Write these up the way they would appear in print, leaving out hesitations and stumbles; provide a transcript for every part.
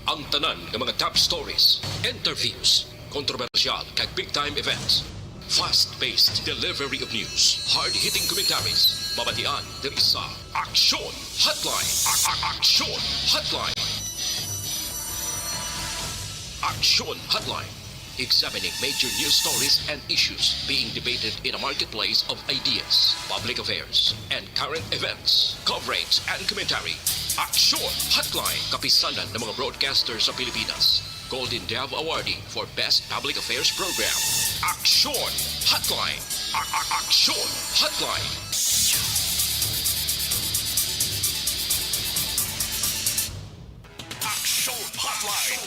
Ang tanan ng mga top stories, interviews, kontrobersyal kag big time events. Fast-paced delivery of news, hard-hitting commentaries, mabatian diri sa Aksyon Hotline. Aksyon Hotline. Aksyon Hotline. Examining major news stories and issues being debated in a marketplace of ideas, public affairs, and current events. Coverage and commentary. Aksyon Hotline. Kapisanan ng mga broadcasters sa Pilipinas. Golden Dove Awardee for Best Public Affairs Program. Aksyon Hotline. Aksyon Hotline. Aksyon Hotline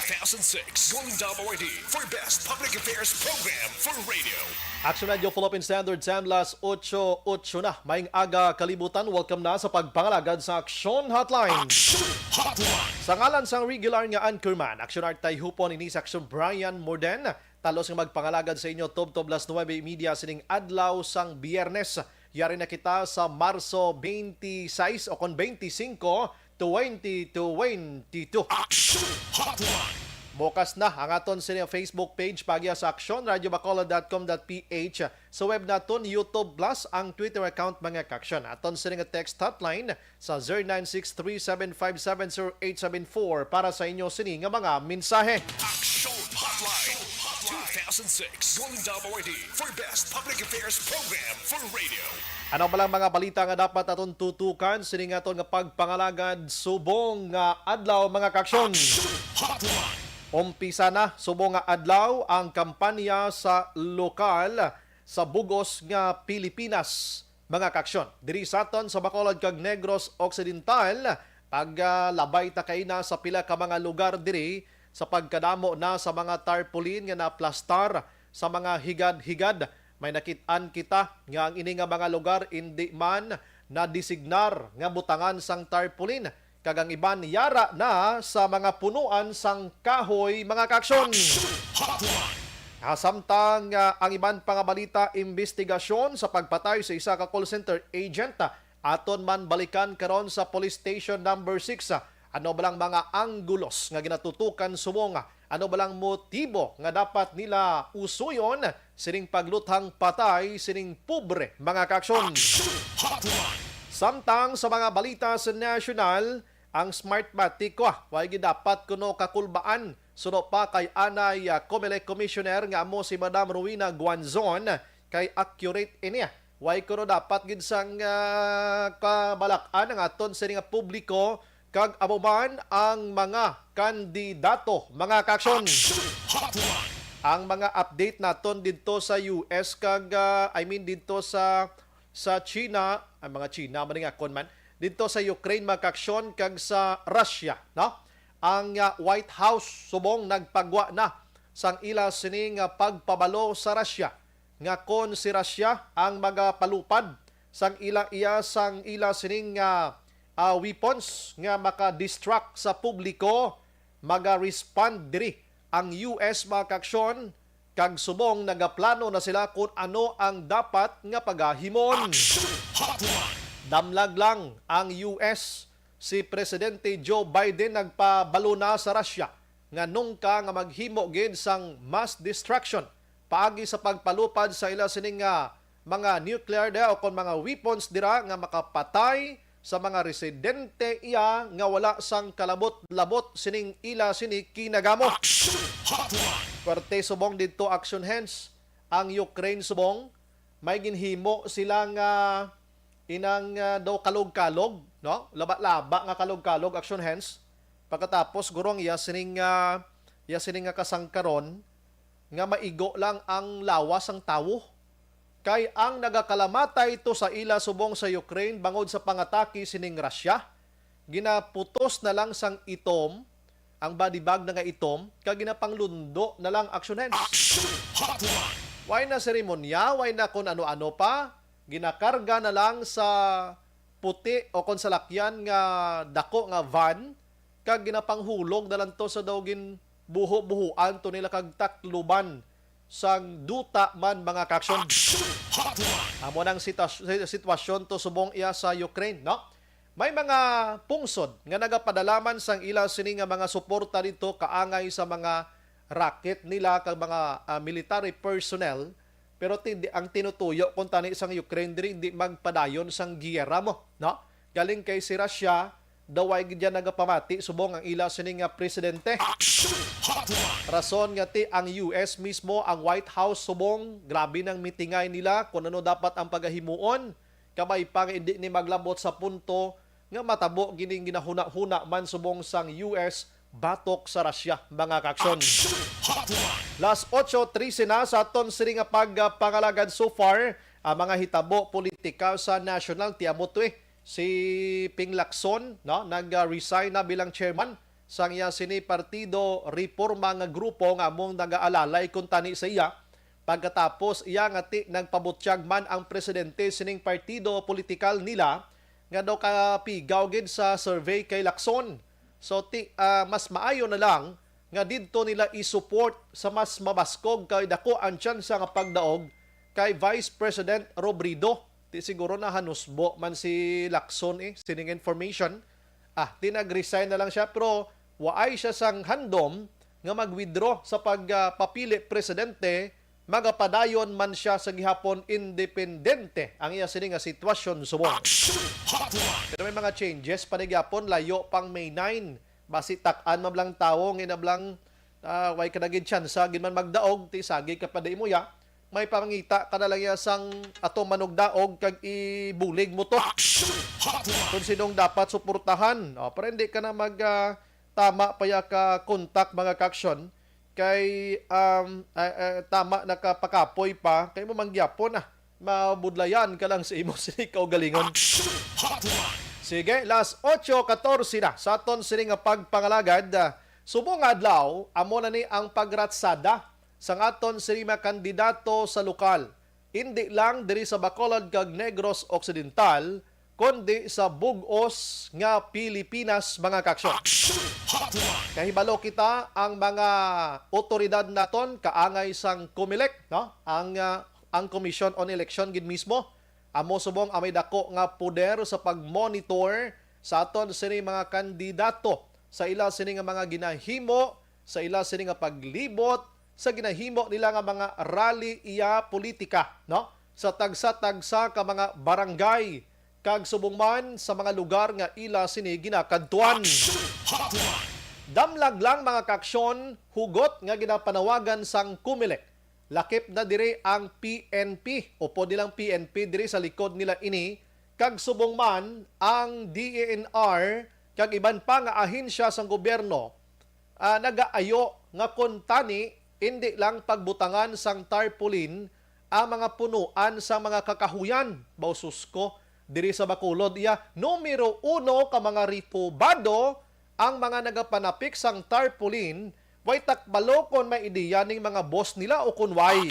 2006 Golden Dove Awardee for Best Public Affairs Program for Radio. Action Radio Philippine Standard Time, las 8:08 na. Maing aga kalibutan, welcome na sa pagpangalagad sa Aksyon Hotline. Aksyon Hotline. Sa ngalan sang regular nga anchorman, Aksyon Art tay hupon ini sa Aksyon Brian Morden. Talos nga magpangalagad sa inyo Tob las 9:30 sining adlaw sang Biyernes. Yari na kita sa Marso 26 o kon 25, 2022. Aksyon Hotline. Bukas na ang aton sa Facebook page pagya sa actionradiobacolod.com.ph, sa web naton YouTube Plus, ang Twitter account mga kaksyon. Aton sa text hotline sa 0963-757-0874 para sa inyo sini nga mga mensahe. Aksyon Hotline 2006 Golden Dove Awardee for Best Public Affairs Program for Radio. Ano ba lang mga balita nga dapat aton tutukan sini nga aton nga pagpangalagad subong nga adlaw mga kaksyon. Aksyon Hotline. Umpisa na subong nga adlaw ang kampanya sa lokal sa bugos nga Pilipinas mga kaksyon. Diri sa aton sa Bacolod kag Negros Occidental, paglabay ta kay na sa pila ka mga lugar diri sa pagkadamo na sa mga tarpaulin nga naplastar sa mga higad-higad. May nakit-an kita nga ang ini nga mga lugar hindi man na designar nga butangan sang tarpaulin. Kagang iban yara na sa mga punuan sang kahoy mga kaksyon. Samtang ang iban pangabalita investigasyon sa pagpatay sa isa ka call center agent aton man balikan karon sa police station number 6. Ano ba lang mga anggulos nga ginatutukan sumong? Ano ba lang motibo nga dapat nila usuyon sining pagluthang patay sining pobre mga kaksyon? Samtang sa mga balita sa national, ang Smartmatic way dapat kuno kakulbaan suno pa kay anay COMELEC Commissioner nga amo si Madam Rowena Guanzon kay accurate inia. Way kuno dapat gid sang kabalakan ang aton sa nga publiko kag amuman ang mga kandidato mga kaksyon. Ang mga update naton didto sa US kag didto sa China, ang mga China man nga kon man dito sa Ukraine mga kaksyon kag sa Russia, no? Ang White House subong nagpagwa na sang ila sining pagpabalo sa Russia nga kon si Russia ang magapalupad sang ila sining weapons nga maka-distract sa publiko, maga-respond diri ang US mga kaksyon kag subong nagaplano na sila kung ano ang dapat nga pagahimon. Damlag lang ang US, si Presidente Joe Biden nagpabalo na sa Russia nga nungka nga maghimo gid sang mass destruction paagi sa pagpalupad sa ila sining mga nuclear o kon mga weapons dira nga makapatay sa mga residente iya nga wala sang kalabot-labot sining ila sini kinagamo. Kwarte subong didto action hands ang Ukraine subong may ginhimo silang inang daw kalog-kalog, no? Laba-laba nga kalog-kalog action hands. Pagkatapos gurong iya sining nga kasangkaron nga maigo lang ang lawas ang tawo. Kay ang nagakalamatay ito sa ila subong sa Ukraine bangod sa pangatake sining Russia, ginaputos na lang sang itom, ang body bag na nga itom, kag ginapanglundo na lang action hands. Why na seremonya, why na kung ano-ano pa, ginakarga na lang sa puti o kon sa lakyan nga dako nga van, kag ginapanghulog na lang to sa dawgin buho-buhuan to nila kag takluban sang duta man mga kaksyon. Amo nang sitwasyon to subong iya sa Ukraine, no? may mga pungsod nga nagapadalaman sang ila sini nga mga suporta dito kaangay sa mga racket nila kag mga military personnel, pero ang tinutuyo kung tani sang Ukraine diri hindi magpadayon sang giyera mo, no? Galing kay si Russia, daway gidya nagapamati subong ang ila sini nga presidente. Rason nga ti ang US mismo, ang White House subong grabe nang mitingay nila kung ano dapat ang pagahimuon, kamay pang hindi ni maglabot sa punto nga matabo gining ginahuna-huna man subong sang US batok sa Russia, mga kaksyon. Last 8:13 na sa aton siri nga pagpangalagad so far ang mga hitabo politika sa national tiamot si Ping Lacson, no, nag-resign na bilang chairman sang iya sini partido reforma nga grupo nga among nagaalalay kung tani sa iya pagkatapos iya nga ti nagpabutyag man ang presidente sining partido politikal nila nga daw kapigaw gid sa survey kay Lacson. So mas maayo na lang nga didto nila i-support sa mas mabaskog kay dako ang tsansa nga pagdaog kay Vice President Robredo. Ti siguro na hanusbo man si Lacson sining information. Tinag-resign na lang siya pero waay siya sang handom nga mag-withdraw sa pagpapili presidente, magapadayon man siya sa gihapon independente ang iya sini nga sitwasyon subong. Pero may mga changes panigapon layo pang May 9. Basi tak-an mablang tawo nginablang way kadagid tsansa gid man magdaog ti sagi kapad imuya. May pangita ka na lang sang ato manugdaog kag ibulig mo to. Kung sinong dapat suportahan. Pero hindi ka na tama pa ya ka kontak mga kaksyon kay tama nakapakapoy pa kay mo mangyapon mabudlayan ka lang sa imo sini kaugalingon. Sige, last 8:14 na sa aton sini nga pagpangalagad. Subong adlaw amo na ni ang pagratsada sang aton sini mga kandidato sa lokal. Hindi lang diri sa Bacolod kag Negros Occidental kundi sa bug-os nga Pilipinas, mga kaksyon. Kahibalo kita ang mga otoridad naton kaangay sang COMELEC, no? Ang Commission on Election gid mismo amo subong amay dako nga poder sa pagmonitor sa aton sini mga kandidato sa ila sini nga mga ginahimo, sa ila sini nga paglibot, sa ginahimo nila nga mga rally iya politika, no? Sa tagsa-tagsa ka mga barangay kag subong man sa mga lugar nga ila sini ginakadtuan. Damlag lang mga kaksyon, hugot nga ginapanawagan sang COMELEC. Lakip na diri ang PNP, upo nilang PNP diri sa likod nila ini, kag subong man ang DENR kag iban pa nga ahensya sang gobyerno nagaayo nga kontani hindi lang pagbutangan sang tarpaulin ang mga punuan sa mga kakahuyan. Baususko diri sa Bacolod iya numero 1 ka mga ritubado ang mga nagapanapik sang tarpaulin. Way takbalo kon may ideya ning mga boss nila o kun way.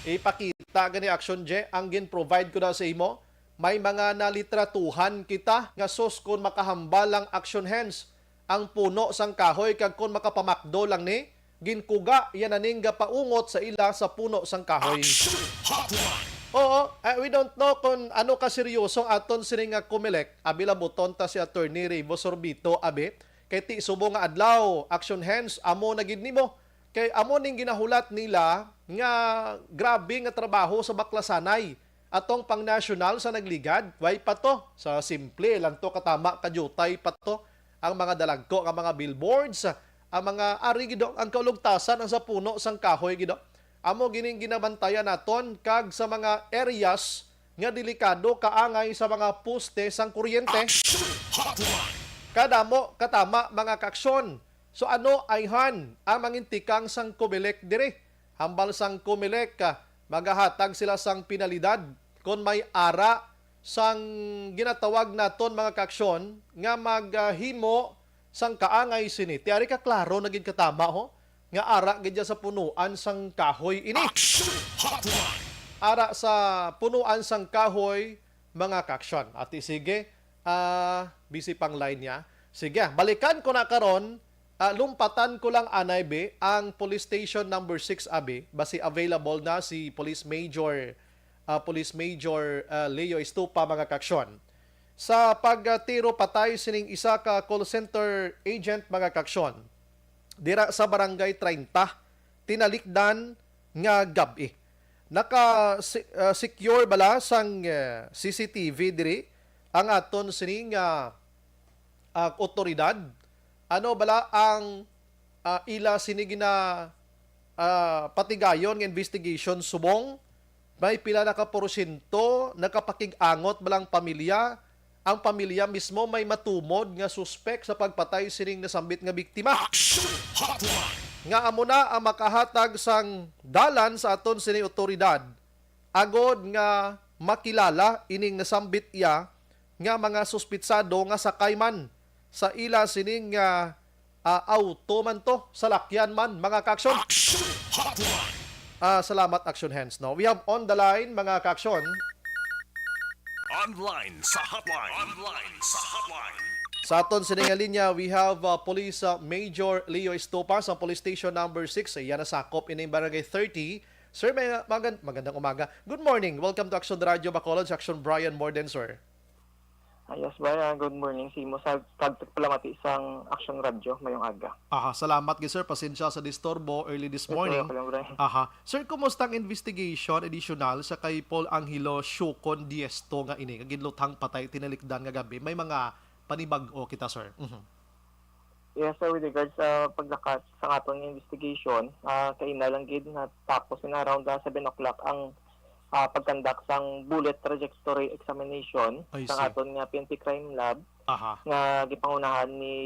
Ipakita gani action je ang gin-provide ko na sa imo. May mga nalitratuhan kita nga sus kon makahambal lang action hands ang puno sang kahoy kag kon makapamakdo lang ni ginkuga yan aning paungot sa ila sa puno sang kahoy. We don't know kung ano ka seryosong aton sini nga COMELEC. Abi labuton ta si Attorney Reybo Sorbito abi kay ti subo nga adlaw action hands amo na gid nimo kay amo ning ginahulat nila nga grabe nga trabaho sa baklasanay atong pang national sa nagligad. Way pa to sa simple lang to katama kadyutay pa to ang mga dalagko ang mga billboards, ang mga ari gido ang kaulugtasan ang sa puno sang kahoy gido. Amo gining ginabantayan naton kag sa mga areas nga delikado kaangay sa mga poste sang kuryente. Kadamo katama mga kaksyon. So ano ayhan ang mangintikang sang COMELEC dire? Hambal sang COMELEC magahatag sila sang penalidad kung may ara sang ginatawag naton mga kaksyon nga maghimo sang kaangay sini. Tiari ka klaro na gid katama ho nga ara gid sa punuan sang kahoy ini. Ara sa punuan sang kahoy mga kaksyon. At sige, busy pang line niya. Sige, balikan ko na karon. Lumpatan ko lang anay be ang police station number 6 abi basi available na si Police Major Leo Estupa mga kaksyon. sa pagtiro patay sining isa ka call center agent mga kaksyon. Dira sa barangay 30, tinalikdan nga gabi. Naka-secure bala sang CCTV diri ang aton sining otoridad. Ano bala ang ila sinig na patigayon ng investigation subong may pila na ka porsyento nakapakig-angot balang pamilya. Ang pamilya mismo may matumod nga suspect sa pagpatay sining nasambit nga biktima. Action Hotline. Nga amo na ang makahatag sang dalan sa aton sining otoridad agod nga makilala ining nasambit iya nga mga suspitsado nga sakay man sa ila sining auto man to, salakyan man mga kaksyon. Action Hotline. Salamat Action Hands. No? We have on the line mga kaksyon. Online sa hotline. Online sa hotline. Sa aton sining linya, we have Police Major Leo Estopa sa Police Station number 6. Ayan na sakop ining Barangay 30. Sir, magandang umaga. Good morning. Welcome to Action Radio Bacolod sa Action Brian Morden, sir. Yes, Brian. Good morning. Simo sa pagpalamati isang Action Radio mayong aga. Salamat gid sir. Pasensya sa disturbo early this morning. Yes, Brian. Sir, kumusta ang investigation additional sa kay Paul Angelo Shucon Diesto nga ini? Ginlutang patay tinalikdan nga gabi. May mga panibag-o kita, sir. Yes, sir. With regards sa paglakat sa atong investigation, kaina lang gid na tapos na around 7 o'clock ang pagkandak sang bullet trajectory examination sa aton nga PNP Crime Lab nga gipangunahan ni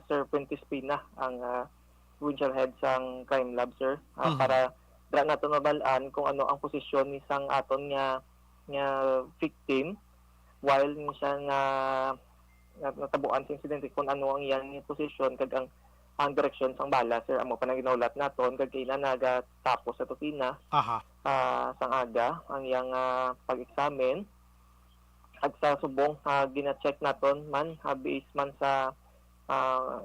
Sir Prentice Pina ang provincial head sang Crime Lab, sir, para dra naton mabalaan kung ano ang posisyon ni sang aton nga victim while ni siya nga natabuan sa insidente kung ano ang iyang posisyon kag ang direksyon sang bala, sir. Amo pa na ginaulat naton kag kailan nagatapos sa tutina sang aga ang iyang pag-examine at sa subong gina-check naton man based man sa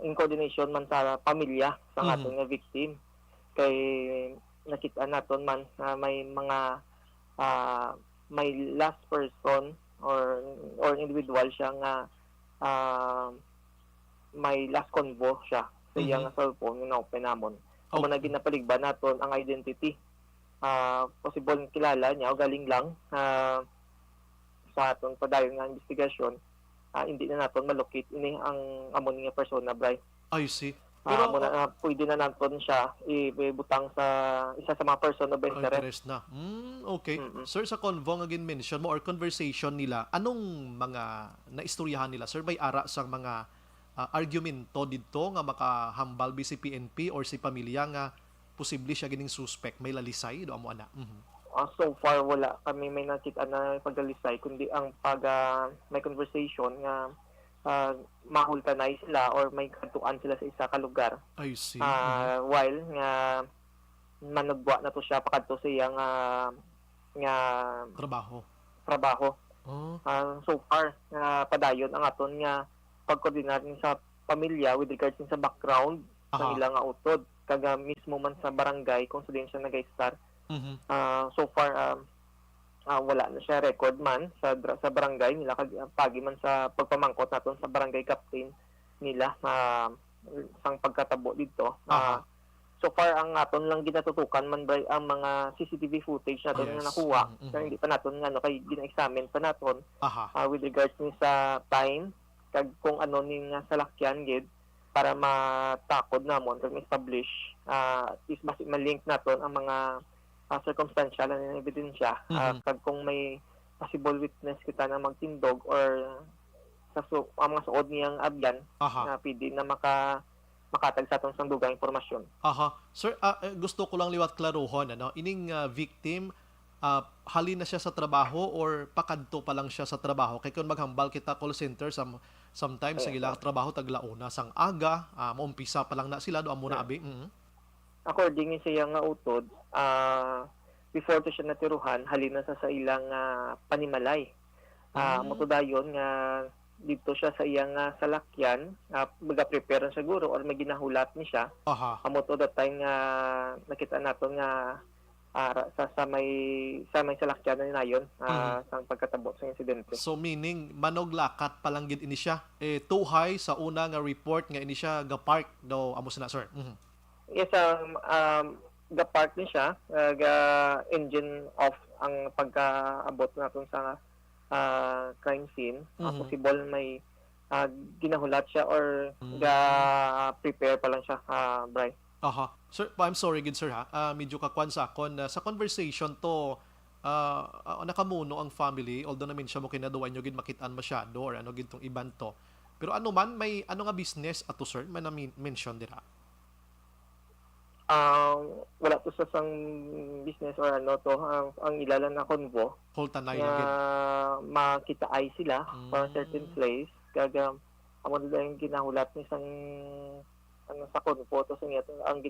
in coordination man sa pamilya sang aton nga victim kay nakita naton man may mga may last person or individual siya nga may last convo siya sa iyang cellphone nga na-open namon. Kung na ginapaligban naton ang identity. Possible kilala niya o galing lang sa aton padayon nga investigasyon, hindi na naton malocate ini ang amon nga persona, Bray. I see. Pero pwede na naton siya ibutang sa isa sa mga person of interest. na. Okay. Sir, sa convo nga gin-mention mo or conversation nila, anong mga naistoryahan nila? Sir, may ara sang mga argumento dito nga makahambal si PNP or si pamilya nga posible siya gining suspect, may lalisay do amo ana. So far wala kami may nakita na pagdalisay kundi ang may conversation nga mahultanay sila or may katuan sila sa isa ka lugar. I see. While nga managwa na to siya pakadto sa iyang nga trabaho. So far padayon ang aton nga pagkoordinar sa pamilya with regards sa background ng ilang utod kaga mismo man sa barangay kung saan siya nag-start. So far wala na siya record man sa barangay nila kag pagi man sa pagpamangkot naton sa barangay captain nila sang pagkatabo dito. So far ang aton lang ginatutukan man bray ang mga CCTV footage naton nga nakuha. Kaya hindi pa naton nga kay gina-examine pa naton with regards ni sa time kag kung ano ning salakyan gid para matakod namon kag establish is basi ma-link naton ang mga circumstantial na ebidensya kag kung may possible witness kita na magtindog or ang mga suod niyang abyan na pwede na makatag sa atong dugang impormasyon. Sir, gusto ko lang liwat klaruhon ining victim halin na siya sa trabaho or pakadto pa lang siya sa trabaho kay kung maghambal kita call center sometimes sa ila trabaho taglauna sang aga maumpisa pa lang na sila do amo na abi. According sa iyang utod before to siya natiruhan halin na sa ilang panimalay. Moto dayon nga dito siya sa iyang salakyan maga-prepare siguro or may ginahulat ni siya. Amo to that time nga nakita nato nga sa may salakyan na yon sa pagkatabot sa insidente. So meaning manog lakat pa lang gid ini siya. Tuhay sa una nga report nga ini siya ga-park daw amo na sir. Yes, ga-park din siya, ga-engine off ang pagkaabot natin sa crime scene. Possible may ginahulat siya or ga-prepare pa lang siya, Bri. Aha. Sir, I'm sorry gid sir ha. Medyo kakwan sa akon sa conversation to nakamuno ang family although namin siya mo kinaduan nyo gid makitaan masyado or ano gid tong iban to. Pero ano man may ano nga business ato sir man mention dira. Wala to sa sang business or ano to ang ilalan na convo. Holtanay na lagi. makita ay sila for a certain place kaga amo nila yung ginahulat ni sang ano sa convo to sa niya ang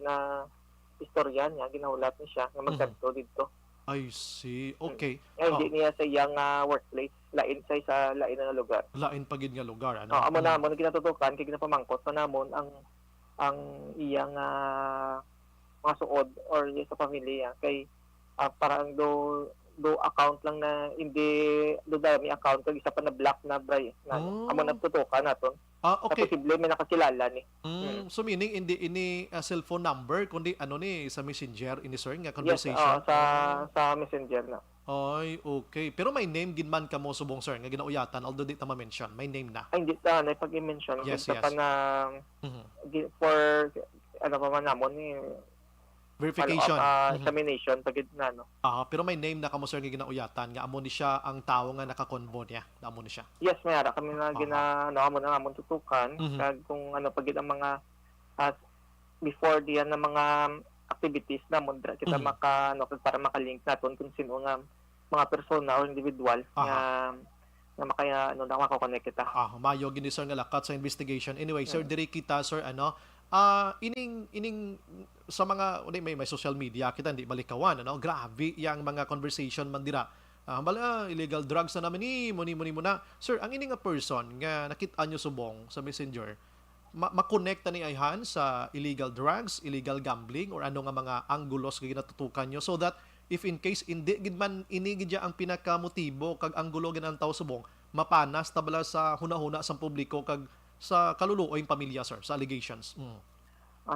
istorya niya ginahulat ni siya nga magkadto dito. I see. Okay. Hindi niya sa iyang workplace lain sa lain na lugar. Lain pa gid nga lugar ano. Amo na mo ginatutukan kay ginapamangkot pa namon ang iyang mga suod or sa pamilya kay parang do account lang na hindi do dami account kag isa pa na black na Bri na amo nagtutukan naton. Okay. Na posible may nakakilala ni. So meaning hindi ini cellphone number kundi ano ni sa messenger ini sir nga Yes, conversation. sa messenger na. Ay, okay. Pero may name gid man kamo subong sir nga ginauyatan although di ta ma-mention. May name na. Ay hindi na pag-i-mention Yes, sa yes. pa na for ano pa man namon ni Verification. examination pagid na no. Pero may name na kamo sir nga ginauyatan nga amo ni siya ang tawo nga nakakonvo niya. Amo ni siya. Yes, may ara kami na amon tutukan kag kung ano pagid ang mga before diyan na mga activities na mundra kita para makalink naton kung sino nga mga persona o individual nga makaya na makakonect kita. Mayo gini sir nga lakat sa investigation. Anyway, sir, diri kita sir ining sa mga may social media kita hindi balikawan grabe yang mga conversation man dira illegal drugs na naman ni muni na sir ang ini nga person nga nakita nyo subong sa messenger makonekta ni ayhan sa illegal drugs, illegal gambling or ano nga mga anggulos nga ginatutukan nyo so that if in case hindi gid man ini gid ang pinakamotibo kag anggulo ginang tawo subong mapanas tabala sa hunahuna sa publiko kag sa kaluluoyng pamilya sir sa allegations.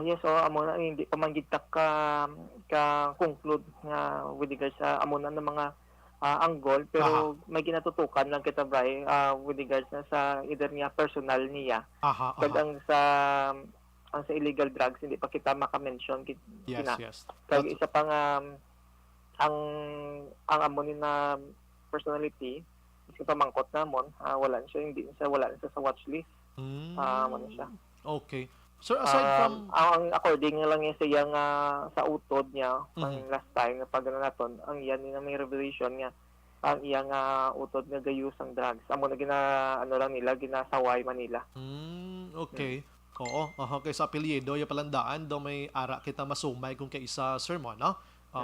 Yes, so amo na hindi pa man gid ka conclude nga with regards sa amo na ng mga anggol pero may ginatutukan lang kita Bri with regards na sa either niya personal niya. Kag ang sa illegal drugs hindi pa kita maka-mention Yes. Kag isa pa nga ang amo ni na personality isa pa mangkot namon wala siya sa watch list. Ano siya. Okay. Sir, aside from ang according lang niya sa iyang sa utod niya ang last time na pag naton ang iyan ni may revelation niya ang iyang utod nga gayus ang drugs amo na ginasaway Manila. Okay. Oo, okay sa apelyido ya palandaan do may ara kita masumay kung kay isa sermon, no?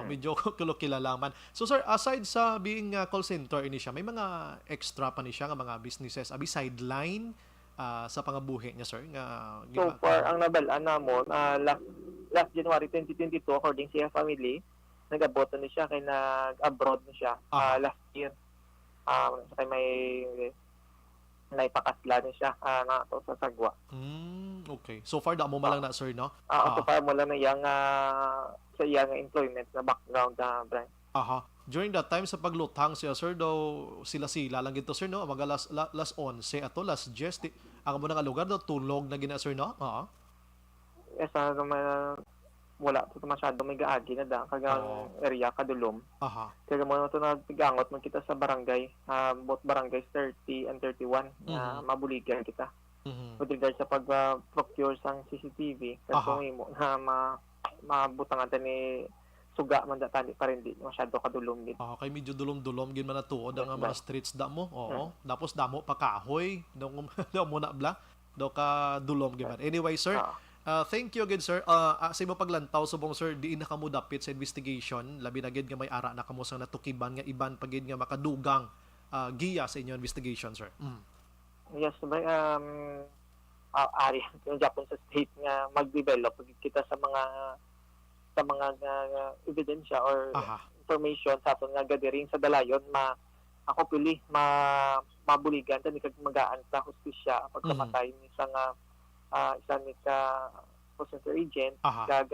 Medyo kilalaman. So sir, aside sa being call center ini siya, may mga extra pa ni siya nga mga businesses abi sideline sa pangabuhi niya sir nga so far ang nabalaan namo last January 2022 according sa family nagaboto ni siya kay nag-abroad ni siya last year kay may naipakasla ni siya na to sa sagwa. Okay, so far da mo malang na sir no so far mo lang na yang sa iyang employment na background na Brian. During that time sa paglutang siya sir daw sila lang gito sir no mga last 11 ato last just ang mo nga lugar daw tulog na gina sir no. Yes, wala to masyado may gaagi na da kagang area kadulom. Kaya mo to nagtigangot man kita sa barangay both barangays 30 and 31 mabuligan kita. With regards sa pag-procure sang CCTV kasi mo na mabutangan ni suga man datani pa rin di masyado kadulom gid. Kay medyo dulom-dulom gid man natuod ang mga streets da mo. Tapos damo pa kahoy daw mo na bla daw ka dulom gid man. Anyway sir, thank you again sir. Sa imo paglantaw subong sir di na kamo dapit sa investigation labi na gid nga may ara na kamo sa natukiban nga iban pagid nga makadugang giya sa inyo investigation sir. Yes, may ari yung Japan sa state nga mag-develop kita sa mga sa mga ebidensya or Aha. information sa aton nga gathering sa dalayon ako pili mabuligan tani kag magaan sa hustisya pagkamatay ni isang call center agent Aha. kag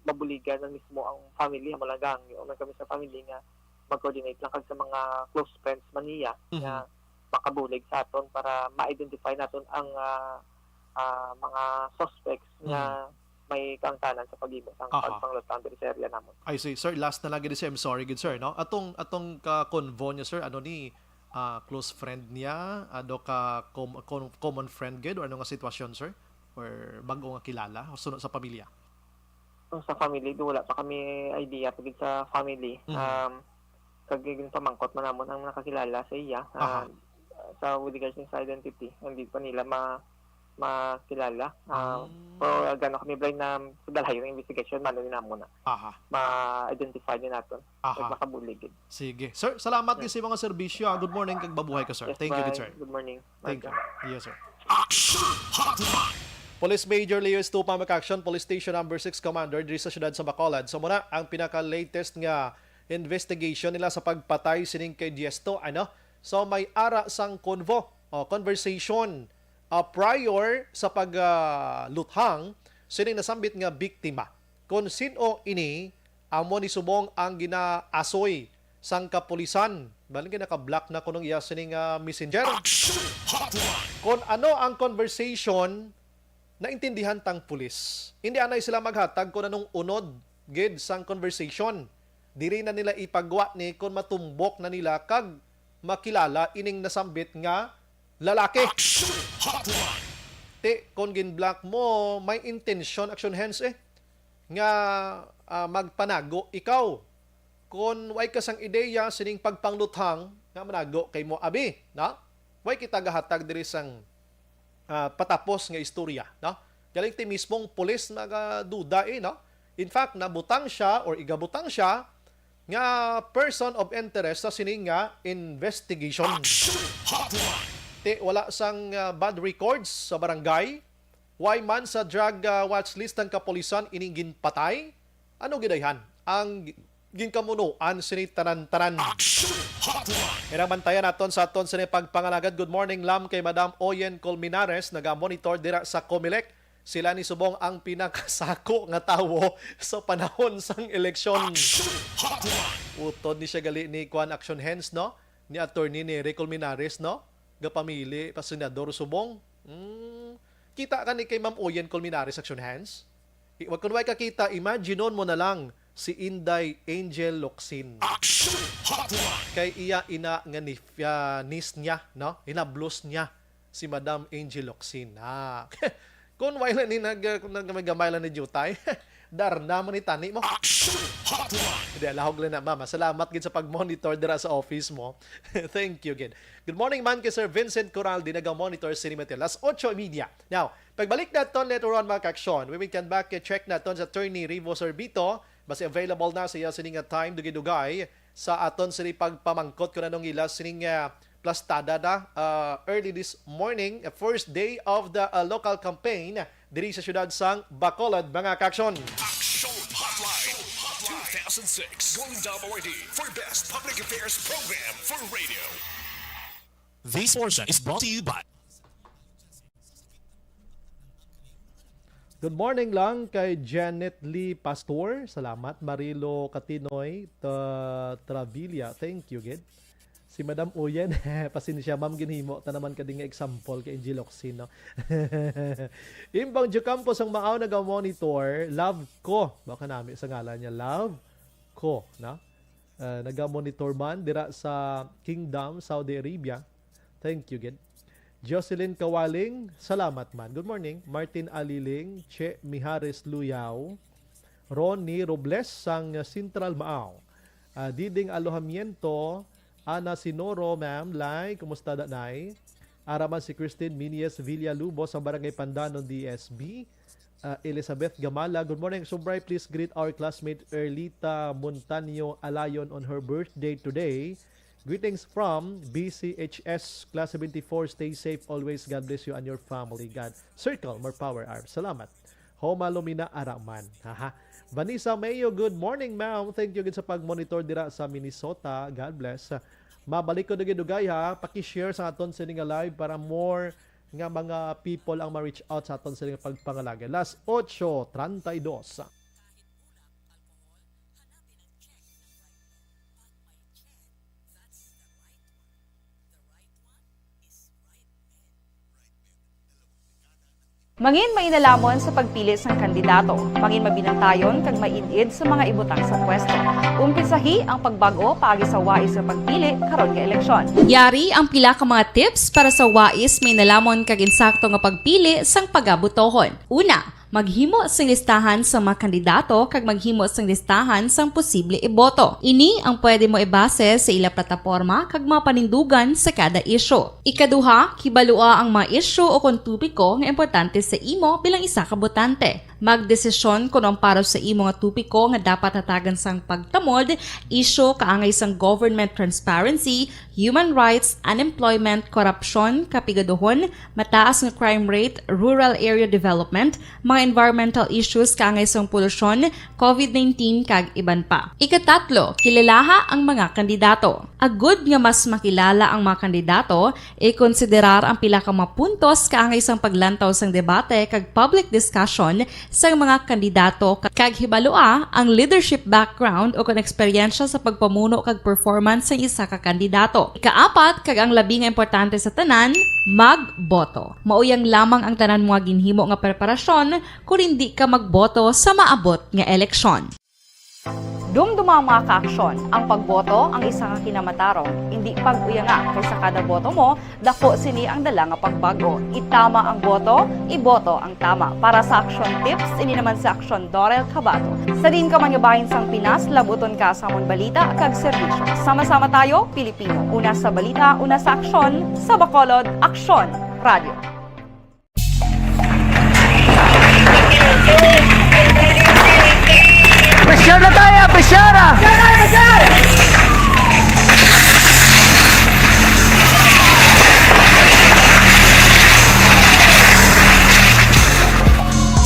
mabuligan na mismo ang family malagang o kami sa family nga mag-coordinate lang kag sa mga close friends man niya nga makabulig sa aton para ma-identify naton ang mga suspects nga may kaangtanan sa pag-imot ang pagpanglutan diri sa area namon. I see. Sir, last na lang gid I'm sorry good sir, no? Atong ka-convo niya sir, ano ni close friend niya, ano ka common friend gid or ano nga sitwasyon sir? Or bago nga kilala o sunod sa pamilya? Sa family wala pa kami idea pagid sa family. Kagiging pamangkot man namon ang nakakilala sa iya sa with regards sa identity hindi pa nila makilala. Pero gano'n kami blind na sa dalayo ng investigation manunin na muna. Ma-identify din natin. Makabuligid. Sige. Sir, salamat din sa mga serbisyo. Good morning kag babuhay ka sir. Yes, Thank you good sir. Good morning. Thank you. Yes sir. Action Hotline. Police Major Leo Estupa Action, Police Station Number 6 Commander diri sa siyudad sa Bacolod. So muna ang pinaka-latest nga investigation nila sa pagpatay sining kay Diesto, ano? So may ara sang conversation prior sa pagluthang sining nasambit nga biktima. Kung sino ini amo ni subong ang ginaasoy sang kapulisan. Baling naka-block na kunong iya sining messenger. Action Hotline. Kung ano ang conversation naintindihan tang pulis. Hindi anay sila maghatag kung anong unod gid sang conversation. Diri na nila ipagwa ni kung matumbok na nila kag makilala ining nasambit nga lalaki. Action Hotline. Kung gin-block mo, may intention, action hands nga magpanago ikaw. Kung way kasang ideya sining pagpangluthang nga manago kay mo abi, na? Way kita gahatag diri sang patapos nga istorya, no? Galing ti mismong pulis nagaduda no? In fact, nabutang siya or igabutang siya nga person of interest sa sining nga investigation. Action Hotline. Wala sang bad records sa barangay. Why man sa drug watch list ng kapulisan ining ginpatay? Ano gidayhan? Ang ginkamunuan sini tanan-tanan. Action Hotline. Inabantayan naton sa aton sa pagpangalagad. Good morning, Lam, kay Madam Oyen Colmenares, naga-monitor dira sa Comelec. Sila ni subong ang pinakasako nga tawo sa panahon sang eleksyon. Action Hotline. Utod ni siya gali ni Kwan Action Hands, no? Ni attorney ni Rick Colmenares, no? Gapamili pa senador subong. Kita ka ni kay Ma'am Oyen Colmenares Action Hands. Wag kun way kakita, imagineon mo na lang si Inday Angel Locsin. Action Hotline. Kay iya ina nga nis niya, no? Inablos niya si Madam Angel Locsin. Kung wala ni naggamay lang ni Jutay, darna mo ni tani mo. Action Hotline. Hindi, alahog lang na, Mama. Salamat gid sa pag-monitor dira sa office mo. Thank you gid. Good morning man kay Sir Vincent Coraldi, naga-monitor sa Cinemetel. Las 8:30. Now, pagbalik naton later on mga ka-aksyon, we can back check naton sa attorney Rivo Sorbito. Basi available na siya sining time dugay-dugay sa aton sa pagpamangkot ko na nung ila sining plastada na early this morning, first day of the local campaign diri sa siyudad sang Bacolod, mga ka-aksyon. Action Hotline. 2006 Golden Dome Awardee for Best Public Affairs Program for Radio. This portion is brought to you by Good morning lang kay Janet Lee Pastor. Salamat. Marilo Catinoy Travilla. Thank you, Gid. Si Madam Oyen, pasensya ma'am, ginhimo ta naman kading example kay Angel Locsin, no? Imbang Campos ang maaw naga-monitor, love ko. Baka namin sa ngalan niya, love ko, no? Naga-monitor man dira sa Kingdom, Saudi Arabia. Thank you, Gid. Jocelyn Kawaling, salamat man. Good morning. Martin Aliling, Che Mihares Luyaw, Ronnie Robles sang Central Maaw. Diding Alohamiento, Ana Sinoro, ma'am, Lai, kumusta da nay? Araman si Christine Minies Villalubos sa Barangay Pandanon, DSB. Elizabeth Gamala, good morning. Subray, please greet our classmate Erlita Montaño Alayon on her birthday today. Greetings from BCHS Class 74. Stay safe always. God bless you and your family. God circle more power arms. Salamat. Homa Lumina Araman. Haha. Vanessa Mayo, good morning ma'am. Thank you gid sa pag-monitor dira sa Minnesota. God bless. Mabalik ko dugay ha. Paki-share sa aton sa nga live para more nga mga people ang ma-reach out sa aton sa nga pagpangalagay. Last 8:32. Mangin mainalamon sa pagpili sang kandidato, mangin mabinantayon kag mainid sa mga ibutang sa pwesto. Umpisahi ang pagbago paagi sa wais sa pagpili karon nga eleksyon. Yari ang pila ka mga tips para sa wais may nalamon kag insakto nga pagpili sang pagabutohon. Una, maghimo sang listahan sa mga kandidato kag maghimo sang listahan sang posible iboto. Ini ang pwede mo ibase sa ila plataporma kag mga panindugan sa kada issue. Ikaduha, kibalua ang mga issue o kung tupiko nga importante sa imo bilang isa ka botante. Magdesisyon kung ang para sa imo nga tupiko nga dapat hatagan sang pagtamod, issue kaangay sang government transparency, human rights, unemployment, korupsyon, kapigaduhon, mataas nga crime rate, rural area development, mga environmental issues kaangay sang polusyon, COVID-19 kag iban pa. Ikatatlo, kilalaha ang mga kandidato. Agud nga mas makilala ang mga kandidato, i-konsiderar ang pila ka mga puntos kaangay sang paglantaw sang debate kag public discussion sa mga kandidato kag hibalua ang leadership background o kung eksperyensya sa pagpamuno kag performance sa isa ka kandidato. Ikaapat, kag ang labi nga importante sa tanan, magboto. Mauyang lamang ang tanan mga ginhimo nga preparasyon kung hindi ka magboto sa maabot nga eleksyon. Dumduma ang mga kaaksyon, ang pagboto ang isa ka kinamatarong, hindi pag-uyanga kaysa kada boto mo, dako sini ang dala nga pagbago. Itama ang boto, iboto ang tama. Para sa action tips, ini naman sa Aksyon Dorel Cabato. Sa din ka manyabahin sang Pinas, labuton ka sa amon balita kag serbisyo. Sama-sama tayo, Pilipino. Una sa balita, una sa aksyon, sa Bacolod, Aksyon Radio. Pressure na tayo! Pressure na!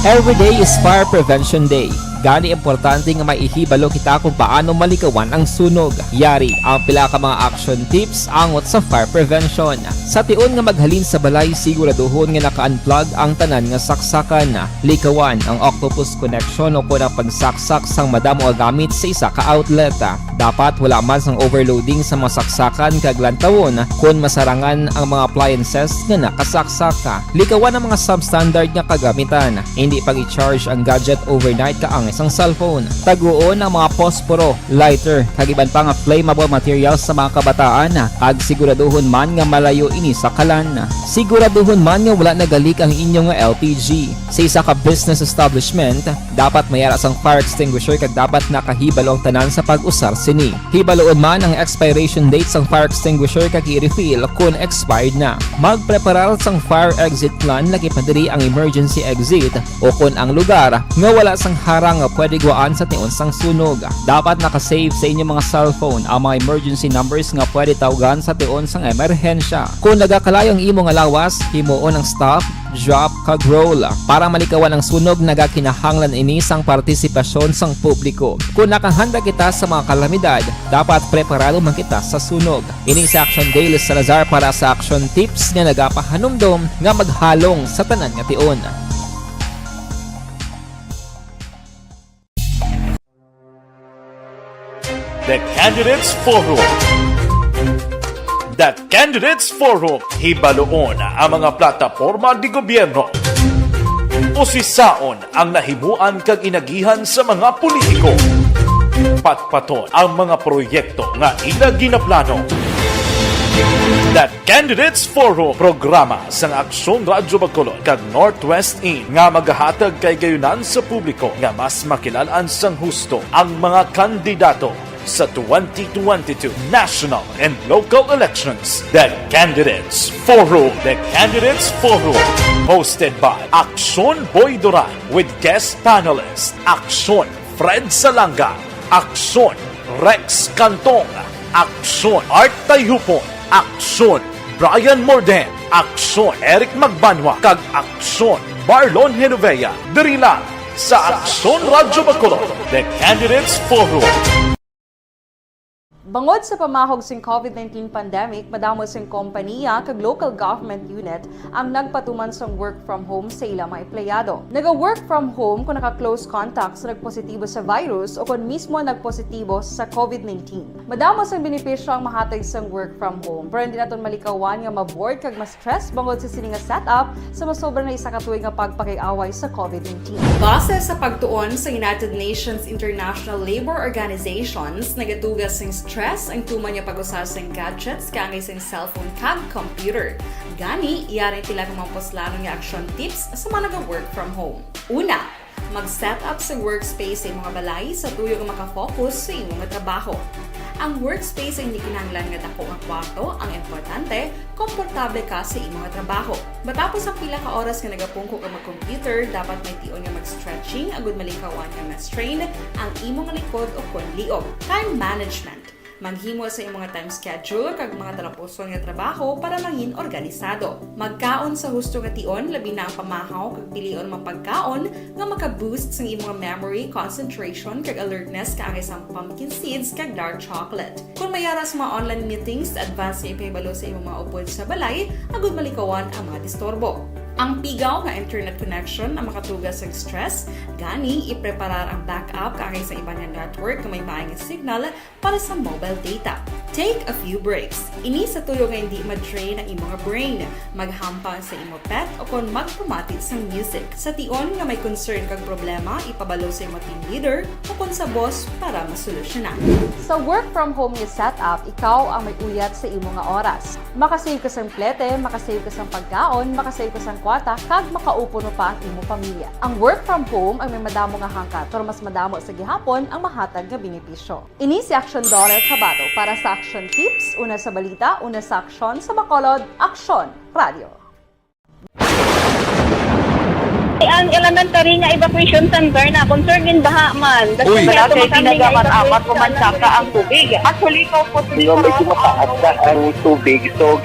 Every day is Fire Prevention Day. Gani importante nga maihibalo kita kung paano malikawan ang sunog. Yari ang pila ka mga action tips angot sa fire prevention. Sa tion nga maghalin sa balay, siguraduhon nga naka-unplug ang tanan nga saksakan. Likawan ang octopus connection o kung ang pagsaksak sang madamo gamit sa isa ka outlet. Dapat wala man sang overloading sa mga saksakan kag lantawon kung masarangan ang mga appliances nga nakasaksaka. Likawan ang mga substandard nga kagamitan. Hindi pag i-charge ang gadget overnight kaang isang cellphone. Taguon ang mga posporo, lighter, kag iban pa nga flammable materials sa mga kabataan. Kag siguraduhon man nga malayo ini sa kalan. Siguraduhon man nga wala nagalik ang inyong LPG. Sa isa ka business establishment, dapat mayara sang fire extinguisher kag dapat nakahibalo ang tanan sa pag-usar sini. Hibaloon man ang expiration date sang fire extinguisher kag i-refill kung expired na. Magpreparar sang fire exit plan lagi pa diri ang emergency exit o kung ang lugar nga wala sang harang nga pwede guaan sa tion sang sunog. Dapat nakasave sa inyong mga cellphone ang mga emergency numbers nga pwede tawagan sa tion sang emerhensya. Kung nagakalayo ang imo nga lawas, himuon ang stop, drop, kag roll. Para malikawan ang sunog, nagakinahanglan ini sang partisipasyon sang publiko. Kung nakahanda kita sa mga kalamidad, dapat preparado man kita sa sunog. Ini sa Action Daily Salazar para sa action tips nga nagapahanumdom nga maghalong sa tanan nga tion. The Candidates Forum. The Candidates Forum. Hibaloon ang mga plataporma di gobyerno. Usisaon ang nahimuan kag inagihan sa mga politiko. Patpaton ang mga proyekto nga ila ginaplano. The Candidates Forum, programa sang Aksyon Radyo Bacolod kag Northwest In nga magahatag kay gayunan sa publiko nga mas makilalaan sang husto ang mga kandidato sa 2022 national and local elections. The Candidates Forum. The Candidates Forum. Hosted by Aksyon Boy Duran with guest panelists Aksyon Fred Salanga, Aksyon Rex Cantong, Aksyon Art Tayhupon, Aksyon Brian Morden, Aksyon Eric Magbanwa, kag Aksyon Marlon Genovea, diri lang sa Aksyon Radyo Bacolod, The Candidates Forum. Bangod sa pamahog sing COVID-19 pandemic, madamo sing kompanya kag local government unit ang nagpatuman sang work from home sa ilang mga empleyado. Naga-work from home kung naka-close contact sa nagpositibo sa virus o kung mismo nagpositibo sa COVID-19. Madamo sang benepisyo ang mahatag sang work from home, pero hindi naton malikawan nga ma-bored kag ma-stress bangod sa sini nga setup sa masobra na isa ka tuig nga pagpakiaway sa COVID-19. Base sa pagtuon sa United Nations International Labour Organizations, nagatugas sing stress ang tuman niya pag-usar sa gadgets kangay sa cellphone kag computer. Gani, iyaring tila ng mga poslanong nga action tips sa mga nag-work from home. Una, mag-set up sa workspace sa mga balay sa tuyo nga makafocus sa imong trabaho. Ang workspace ay hindi kinahanglan nga dako ang kwarto, ang importante, komportable ka sa imong trabaho. Matapos ang pila ka oras nga nagapungko ka mag-computer, dapat may tion nga mag-stretching agud malikawan nga ma-strain ang imong likod o kon liog. Time management. Maghimo sa imong time schedule kag mga talapuson nga trabaho para maging organisado. Magkaon sa husto nga tion, labi na ang pamahaw kag pilion mang pagkaon nga maka-boost sa imong memory, concentration kag alertness kaangay sang pumpkin seeds kag dark chocolate. Kung mayaras mga online meetings, advance nga ipahibalo sa imong mga upod sa balay, agud malikawan ang mga disturbo. Ang pigaw nga internet connection ang makatugas sa stress, gani ipreparar ang backup kaangay sa iba nga network nga may maayong signal para sa mobile data. Take a few breaks. Ini sa tuyo nga hindi ma-drain ang imong brain, maghampang sa imong pet o kon magpumatid sa music. Sa tion nga may concern kag problema, ipabalo sa imong team leader o kon sa boss para masolusyonan. Sa work from home nga setup, ikaw ang may uyat sa imong nga oras. Makasave ka sa plete, makasave ka sa pagkaon, makasave ka sa kwata, kag makaupo no pa ang imong pamilya. Ang work from home ay may madamo nga hangkat, pero mas madamo sa gihapon ang mahatag nga benepisyo. Ini si Action Dollar Kabato para sa Action Tips, una sa balita, una sa aksyon sa Bacolod, Aksyon Radio. Ang elementary nga evacuation center na concern din baha man. Uy, kasi pinagamat-amat kumansaka ang tubig. Actually, ko po Hindi may kumataas na ang tubig. So,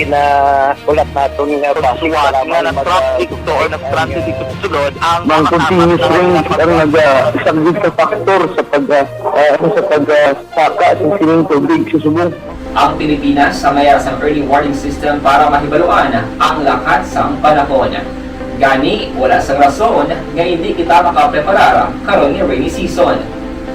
ulat natin nga Pagsuwat nga ng traffic to or nag-traffic dito sa sulod ang Mang continuous rain ang nag-isang sa factor sa pagsaka sa sining tubig sa subong. Ang Pilipinas sa mayroon sa early warning system para mahibaluan ang lakat sa panahon. Gani, wala sang rason nga hindi kita makapreparar karon ni rainy season.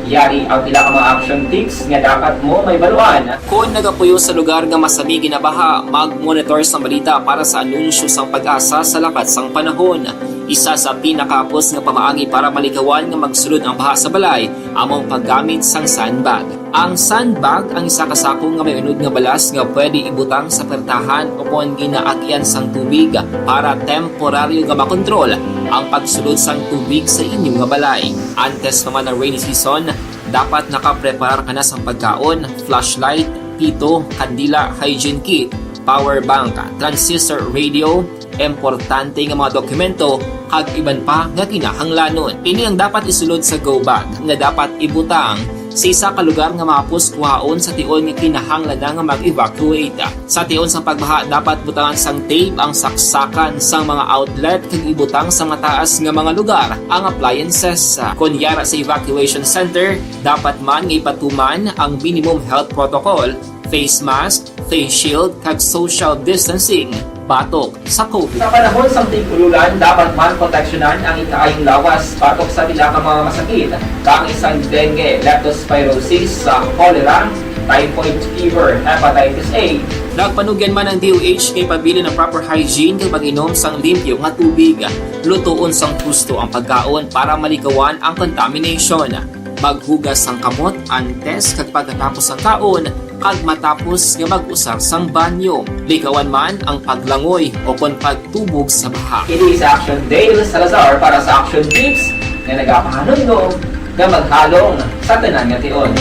Yari ang pila ka mga action tips nga dapat mo may baluan. Kung nagapuyo sa lugar nga masabi ginabaha, mag-monitor sa balita para sa anunsyo sang pag-asa sa lakat sang panahon. Isa sa pinakapos nga pamaagi para malikawan nga magsulod ang baha sa balay, among paggamit sang sandbag. Ang sandbag ang isa ka sako nga may unod nga balas nga pwede ibutang sa pertahan o kung ginaagyan sang tubig para temporaryo nga makontrol ang pagsulod sang tubig sa inyong nga balay. Antes naman ng rainy season, dapat nakapreparar ka na sang pagkaon, flashlight, pito, kandila, hygiene kit, power bank, transistor radio, importante nga mga dokumento kag iban pa nga kinahanglanon. Ini ang dapat isulod sa go bag nga dapat ibutang sa isa ka lugar nga mapos kuhaon sa tion nga kinahanglan nga mag-evacuate. Sa tion sa pagbaha dapat butangan sang tape ang saksakan sang mga outlet kag ibutang sa mataas nga mga lugar ang appliances. Kunyara sa evacuation center, dapat man nga ipatuman ang minimum health protocol, face mask, face shield kag social distancing batok sa COVID. Sa panahon sa tig-ululan, dapat man proteksyonan ang ikaayong lawas batok sa pila ka mga masakit, kang isang dengue, leptospirosis, cholera, typhoid fever, hepatitis A. Nagpanugyan man ang DOH kay pabili ng proper hygiene kay pag-inom sang limpyo nga tubig. Lutuon sang husto ang pagkaon para malikawan ang contamination. Maghugas sang kamot antes kag pagkatapos ang kaon kag matapos nga mag-usar sang banyo. Likawan man ang paglangoy o kon pagtubog sa baha. It is Action Dale Salazar para sa Action Tips na nagapahanundong nga maghalong sa tanan nga tion.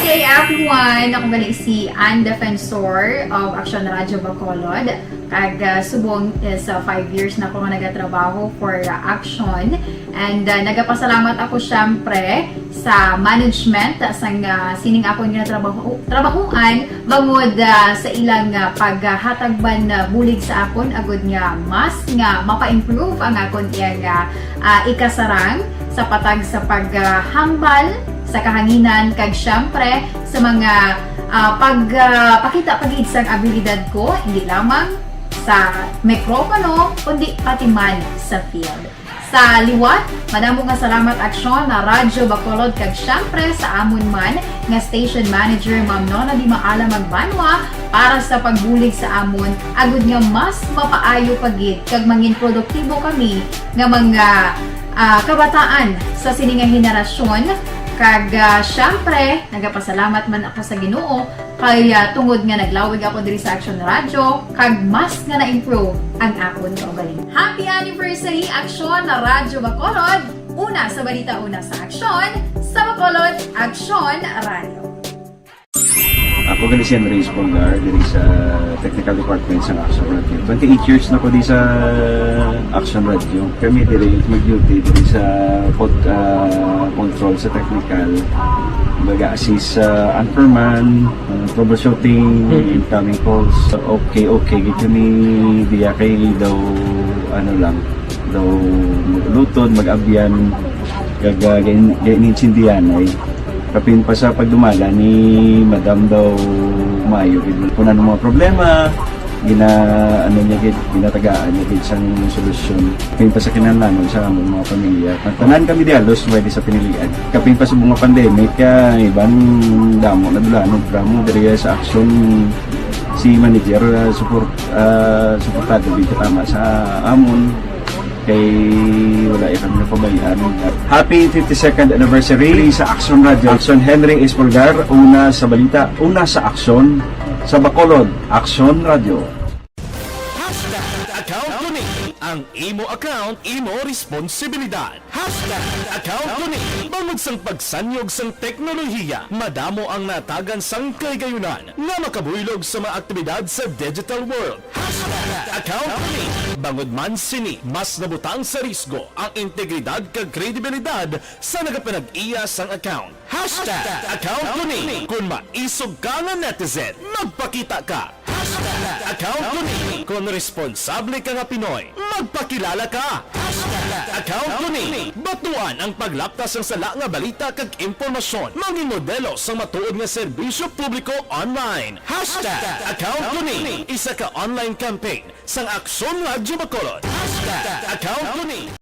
Hey everyone! Ako gali si Ann Defensor of Action Radio Bacolod. Kag subong is 5 years na ako nga nagatrabaho for Action. And nagapasalamat ako syempre sa management sang sining akong trabahuan bangod sa ilang paghatagban bulig sa akon agud nga mas nga mapa-improve ang akon iyang ikasarang sa patag sa paghambal sa kahanginan kag syempre sa mga pagpakita pagid sang abilidad ko hindi lamang sa mikropono kundi pati man sa field. Sa liwat, madamo nga salamat aksyon na Radyo Bacolod kag syempre sa amon man nga station manager Ma'am Nona Di Maala Magbanwa para sa pagbulig sa amon agud nga mas mapaayo pagid kag mangin produktibo kami nga mga kabataan sa sining nga henerasyon kag syempre nagapasalamat man ako sa Ginoo kay tungod nga naglawig ako diri sa Action Radio kag mas nga na-improve ang akon kaugalingon. Happy anniversary Action na Radyo Bacolod! Una sa balita, una sa Action, sa Bacolod Action Radio. Ako gali si Andres Polgar diri sa Technical Department sa Action Radio. 28 years na ko di sa Action Radio. Kami diri mag-duty diri sa control sa technical. Mag-assist sa anchorman, troubleshooting, incoming calls. Okay, gito ni diya kay daw lutod, mag-abyan, ganinsindihan ay kapin pa sa pagdumala ni Madam daw Mayo kuna ng mga problema ginatagaan niya sang solusyon kapin pa sa kinahanglan sa among mga pamilya tanan kami dialos pwede sa pinilian kapin pa sa mga pandemic ibang damo na dulanog dramo diri sa action si manager suportado dito tama sa amon kay wala kami napabayaan. Happy 52nd anniversary sa Action Radio. Action Henry Espolgar, una sa balita, una sa aksyon, sa Bacolod, Action Radio. Account ko ni ang imo account, imo responsibilidad. Account ko ni bangod sang pagsanyog sang teknolohiya, madamo ang natagan sang kaygayunan nga makabuylog sa mga aktibidad sa digital world. Account ko ni bangod man sini mas nabutang sa risgo ang integridad kag kredibilidad sa nagapanag-iya sang account. Account ko ni kung maisog ka nga netizen, magpakita ka. Account ko ni kung responsable ka nga Pinoy, magpakilala ka. Account ko ni batuan ang paglaptas ng sala nga balita kag impormasyon, manging modelo sa matuod nga serbisyo publiko online. Account ko ni isa ka online campaign sang Aksyon Radyo Bacolod. Account ko ni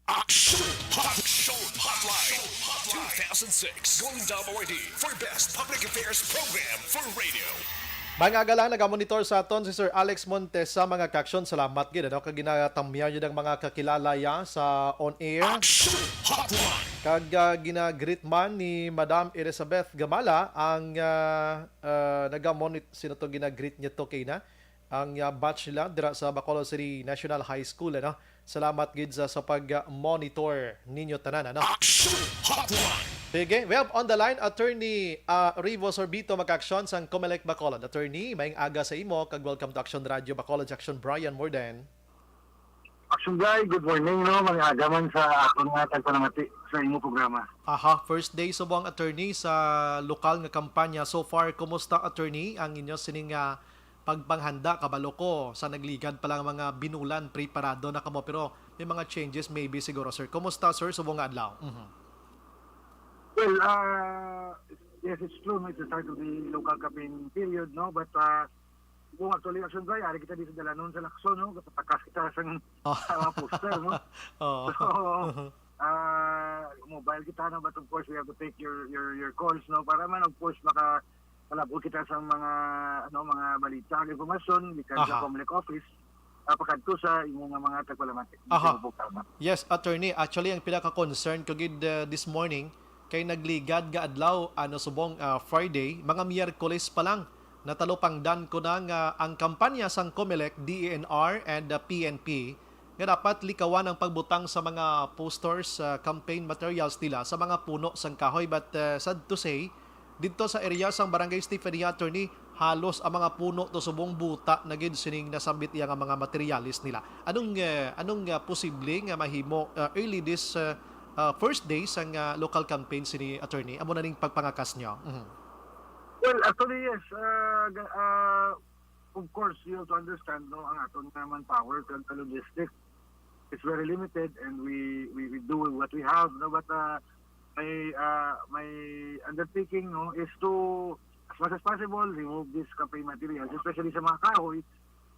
Action Hotline 2006 Golden Dome Award for Best Public Affairs Program for Radio. Mga galang nagamonitor sa aton si Sir Alex Montes sa mga kaksyon. Salamat gid ano kag ginatamyaw niyo ng mga kakilala ya sa on air. Action Hotline. Kag ginagreet man ni Madam Elizabeth Gamala ang nagamonitor sino to ginagreet niya to kay na ang batch nila dira sa Bacolod City National High School ano. Salamat gid sa pag-monitor ninyo tanan ano. Action Hotline. Sige, we have on the line Attorney Rivo Sorbito mag-aksyon sang Comelec Bacolod. Attorney, maayong aga sa imo kag welcome to Action Radio Bacolod Action Brian Morden. Action Guy, good morning no, mga aga man sa akong tagpanamati sa imo programa. Aha, first day subong attorney sa lokal nga kampanya. So far, kumusta attorney ang inyo sining pagpanghanda kabalo ko sa nagligad pa lang mga binulan preparado na kamo pero may mga changes maybe siguro sir. Kumusta sir subong nga adlaw? Well, yes, it's true. No? It's the start of the local campaign period, no? But kung actually action dry, ari kita dito dalanon sa Lacson, no? Kapatakas kita sa mga poster, no? So, mobile kita, no? But of course, we have to take your calls, no? Para man, of course, makalabot kita sa mga mga balita, informasyon, likan sa Comelec office, pakadto sa imong mga tagpalamati. Yes, attorney. Actually, ang pinaka-concern ko this morning, kay nagligad ga adlaw subong Friday, mga Miyerkules pa lang natalupangdan ko na nga ang kampanya sang Comelec, DENR and PNP nga dapat likawan ang pagbutang sa mga posters, campaign materials nila sa mga puno sang kahoy. But sad to say, dito sa area sang Barangay Stephen attorney, halos ang mga puno to subong buta na gid sining nasambit iya nga mga materialis nila. Anong posible nga mahimo early this first days ang local campaign sini attorney? Amo na ning pagpangakas niyo. Well, actually yes, of course you have to understand no ang aton nga manpower and logistics is very limited and we do what we have, no, but my undertaking no is to as much as possible remove these campaign materials, especially sa mga kahoy.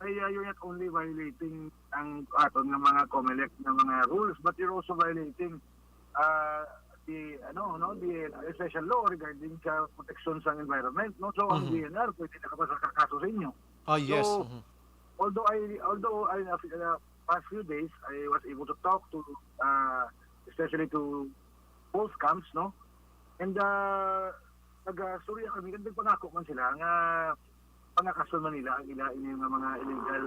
You're not only violating ang aton nga mga Comelec na mga rules, but you're also violating the special law regarding sa protection sa environment, no? So ang DNR pwede nakapasakaso sa inyo. Yes. So, although I past few days I was able to talk to especially to post camps, no? And nag-storya kami, pangako man sila nga pangakaso man nila ang yung mga illegal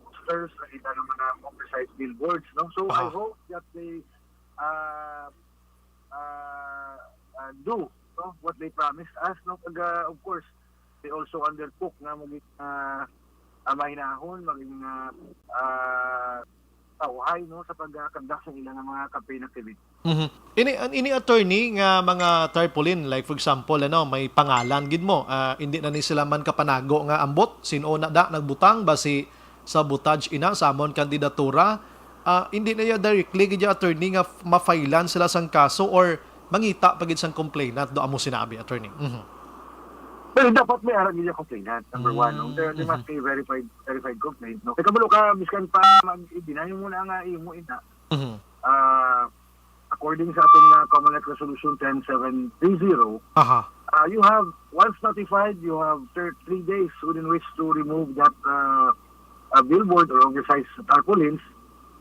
posters, ang mga oversized billboards, no? So I hope that they do no what they promised us, no? Of course they also undertook nga maging mahinahon, maging tawhay no sa pagkandak sa ilang mga campaign activity. Ini attorney nga mga tarpaulin, like for example may pangalan gid mo, hindi na ni sila man kapanago nga ambot sino na nagbutang basi sa butage ina sa amon kandidatura. Hindi na ya directly gid attorney nga mafailan sila sang kaso or mangita pagid sang complainant do amo sinabi attorney. Well, dapat may arang gid complainant number one, no? There must be verified complaint, no? Kaya kabalo ka biskan pa mag-deny mo na nga imo ina. According sa ating Comelec Resolution 10730, you have, once notified, you have 3 days within which to remove that billboard or oversized tarpaulins.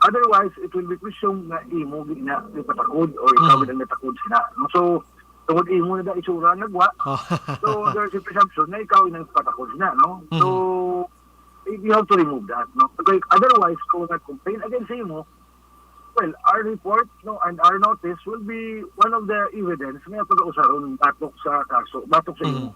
Otherwise, it will be presumed na imo na ipatakod or ikaw ang natakod sila. So, tungod imo na itsura nagwa. So, there's a presumption na ikaw ang ipatakod sila, no? So, you have to remove that, no? Because otherwise, kung nag-complain against imo, well, our report no and our notice will be one of the evidence nga pag-usaron batok sa kaso, batok sa imo.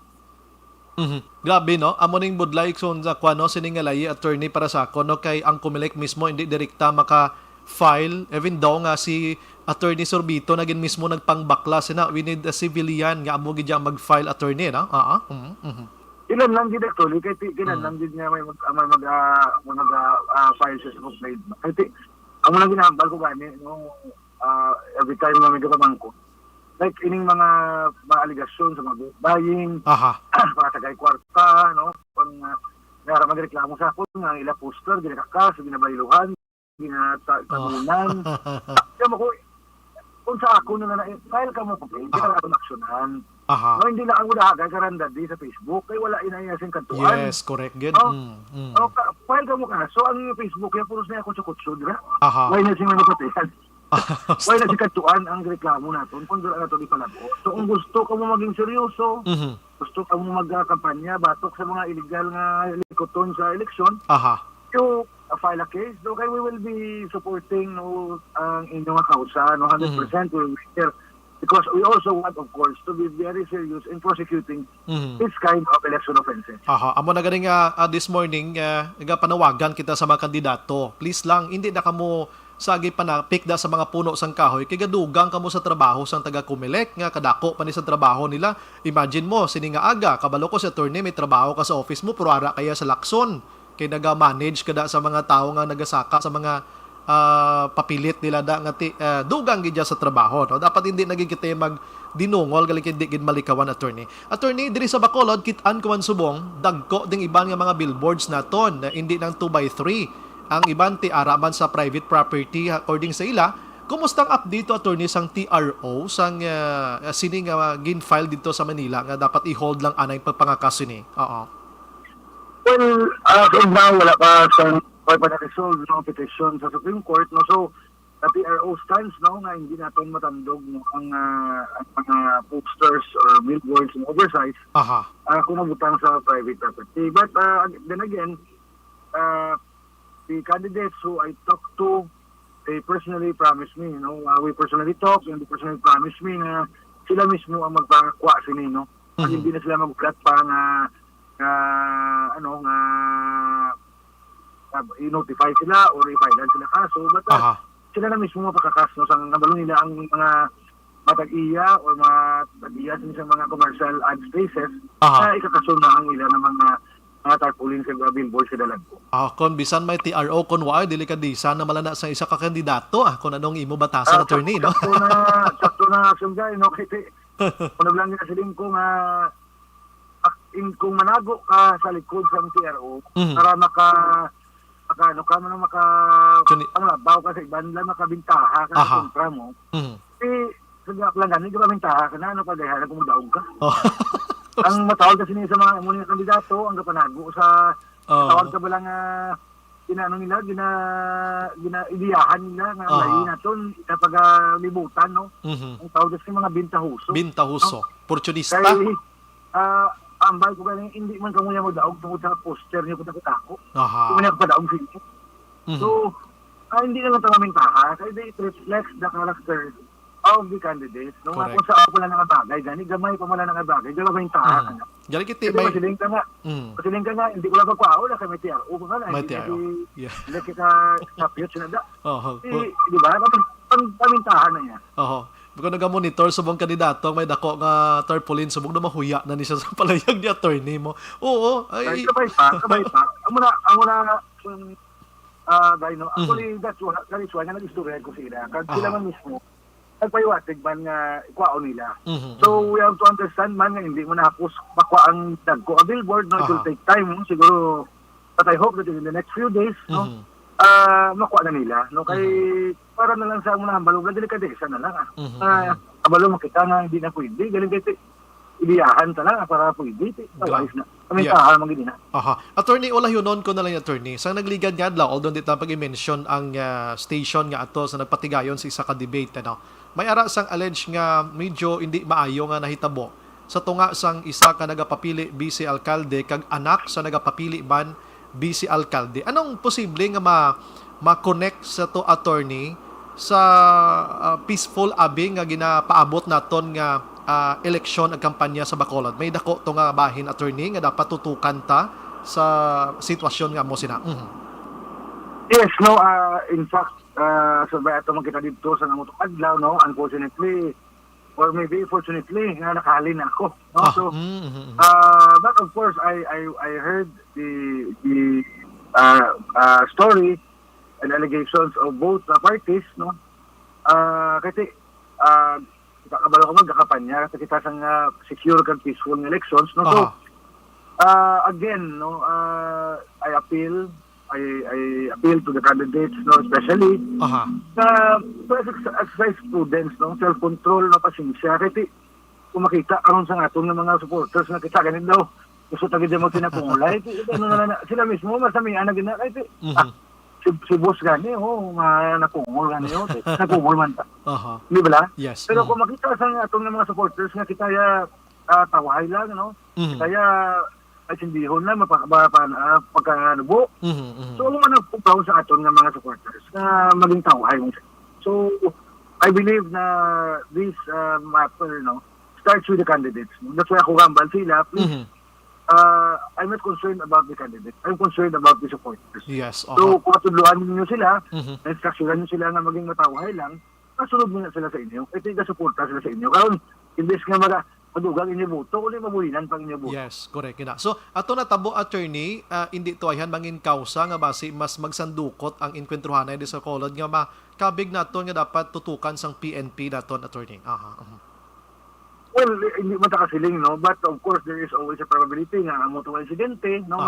Grabe no, amo ning budlay son sa kuno siningalay attorney para sa ako no kay ang Comelec mismo hindi direkta maka-file even though nga si attorney Sorbito naging mismo nagpangbakla sina we need a civilian nga amo gid mag-file attorney na. Ilan lang gid actually kay kinan lang gid nga may file sa complaint. Kay amo lang ginahambal ko gani no every time na may kapamangko. Like ining mga aligasyon sa mga buying, mga tagay kwarta, no? Pang magreklamo sa ako nga ila poster, ginakakas, ginabayluhan, ginatagunan. Kaya mo ko, kung sa ako na file ka mo, hindi ka na aksyonan. No, hindi na ang udahagan karanda di sa Facebook, kaya wala inayasing kantuan. Yes, correct. Good. File ka mo ka, so ang Facebook, kaya puros na ako tsukutso, dira? Why na siyang manipatihan? Why na si kantuan ang reklamo natin kung doon natin ipalago. So kung gusto ka mo maging seryoso, gusto ka mo magkampanya batok sa mga illegal nga likoton sa eleksyon, you file a case, okay, we will be supporting ang inyong kausa, 100% we will be there. Because we also want, of course, to be very serious in prosecuting this kind of election offenses. Amo na ganing this morning, panawagan kita sa mga kandidato. Please lang, hindi na kamo sagi panapik da sa mga puno sang kahoy kay gadugang kamo sa trabaho sang taga Comelec nga kadako pa ni sa trabaho nila. Imagine mo sini nga aga kabalo ko sa attorney may trabaho ka sa office mo pero ara kaya sa Lacson kay naga-manage kada sa mga tao nga nagasaka sa mga papilit nila da nga dugang gid sa trabaho, no? Dapat hindi naging kita dinungol gali kay di gid malikawan attorney diri sa Bacolod kit-an ko man subong dagko ding iban nga mga billboards naton na hindi nang 2x3 ang iban ti araman sa private property according sa ila. Kumusta ang update attorney sang TRO sang sini nga gin-file dito sa Manila nga dapat i-hold lang anay pagpangakas ni? Well, now wala pa sa resolve ng petition sa Supreme Court, no? So the PRO stands, no, nga hindi natin matandog, no, ang mga posters or billboards ng oversize kung nabutang sa private property. But then again, the candidates who I talked to, they personally promised me, you know, we personally talked and they personally promised me na sila mismo ang magpangakwa sini, no? Hindi na sila magplat pa i-notify sila or i-filean sila kaso, but sila na mismo mapakakas, no, sa nabalo nila ang mga matag-iya or matag-iya sa mga commercial ad spaces na ikakaso na ang ilan ng mga tarpaulin sa billboard sa dalag ko. Kung bisan may TRO kun waay dili ka disa na malana sa isa ka kandidato kung anong imo batasan attorney, no? Sakto na sumgay, no, kay kung lang nila siling ko nga kung manago ka sa likod sa TRO para panglabaw ka sa iban lang makabintaha ka sa kontra mo. Sagap lang ganin ka mabintaha ka na pagayhan kung magdaog ka. Ang matawag kasi niya sa mga muna kandidato ang kapanago sa tawag ka ba lang gina-ideyahan nila nga lahi naton itapag-libutan, no? Ang tawag kasi mga bintahuso. Bintahuso. No? Portunista. Kaya ambal ko galing hindi man kamuya magdaog tungkol sa poster niyo kung ako. Kung niya padaog siya. So, hindi naman tamaming taha. Kaya it reflects the character of the candidates. No? Kung saan ko lang nakabagay, gani gamay pa mo lang nakabagay, gamay taha. Galing kiti may masiling ka nga, hindi ko lang pagkwao na kay may TRO ko nga. May TRO. Hindi kita kapiyot sinada. Di ba? Pamintahan na yan. Kung naga-monitor sa mga kandidato, may dako nga tarpaulin, subog na mahuya na niya sa palayag ni attorney mo. Oo. Ay, kabay pa. Ang muna, Dino, actually, that's why nga nag-istorya ko sila. Kasi sila man mismo, nagpayiwatig man nga ikwao nila. So, we have to understand man nga hindi mo nakapos makwa ang dagko a billboard, no? It will take time, siguro, but I hope that in the next few days, no, makuha na nila, no? Kay para na lang sa mga hambalog na delikadesa na lang. Abalo makita na hindi na pwede, galing kayo ibiyahan ta lang para pwede. Tawais na. Kami tahan mga gina. Attorney, wala yun ko na lang attorney. Sa nagligad nga adlaw, although dito pag-i-mention ang station nga ato sa nagpatigayon sa isa ka debate, ano? May ara sang allege nga medyo hindi maayo nga nahitabo sa tunga sang isa ka nagapapili vice alkalde kag anak sa nagapapili ban vice alkalde. Anong posible nga ma-connect sa to attorney sa peaceful abing nga ginapaabot naton nga eleksyon ag kampanya sa Bacolod? May dako to nga bahin attorney nga dapat tutukan ta sa sitwasyon nga mo sina. Yes, no, in fact, sabay ato magkita dito sa namutong adlaw, no, unfortunately or maybe fortunately nga nakalin ako, no? So but of course I heard the story and allegations of both parties, no? Kasi kabalo ko magkakampanya kasi kita sang secure and peaceful elections, no? So again, no, I appeal to the candidates, no, especially to exercise prudence, no, self-control, no, pasensya. Kasi kung makita karon sa atong mga supporters na kita ganit daw gusto tagid mo tinapungulay, sila mismo masamihan na gina kasi si boss gani napungol gani napungol man ta. Di ba? Yes. Pero kung makita sa atong mga supporters nga kita tawahay lang, no, kaya ay sindihon na pagkanubo. So ano man nagpupaw sa aton ng mga supporters na maging tawahay mo. So I believe na this matter, no, starts with the candidates. That's why ako gambal sila, please I'm not concerned about the candidates. I'm concerned about the supporters. Yes. So, kung matudluhan ninyo sila, na-instructionan nyo sila na maging matawahay lang, masunod mo na sila sa inyo. Ito yung kasuporta sila sa inyo. Karon, imbes nga madugang inyo boto, uli mabulinan pang inyo boto. Yes, correct. Kina. So, ato na tabo, attorney, hindi to ayan mangin kausa nga base mas magsandukot ang inkwentruhan na sa kolod nga makabig nato nga dapat tutukan sang PNP naton, attorney. Well, hindi man ta kasiling, no? But of course, there is always a probability nga ang moto insidente, no?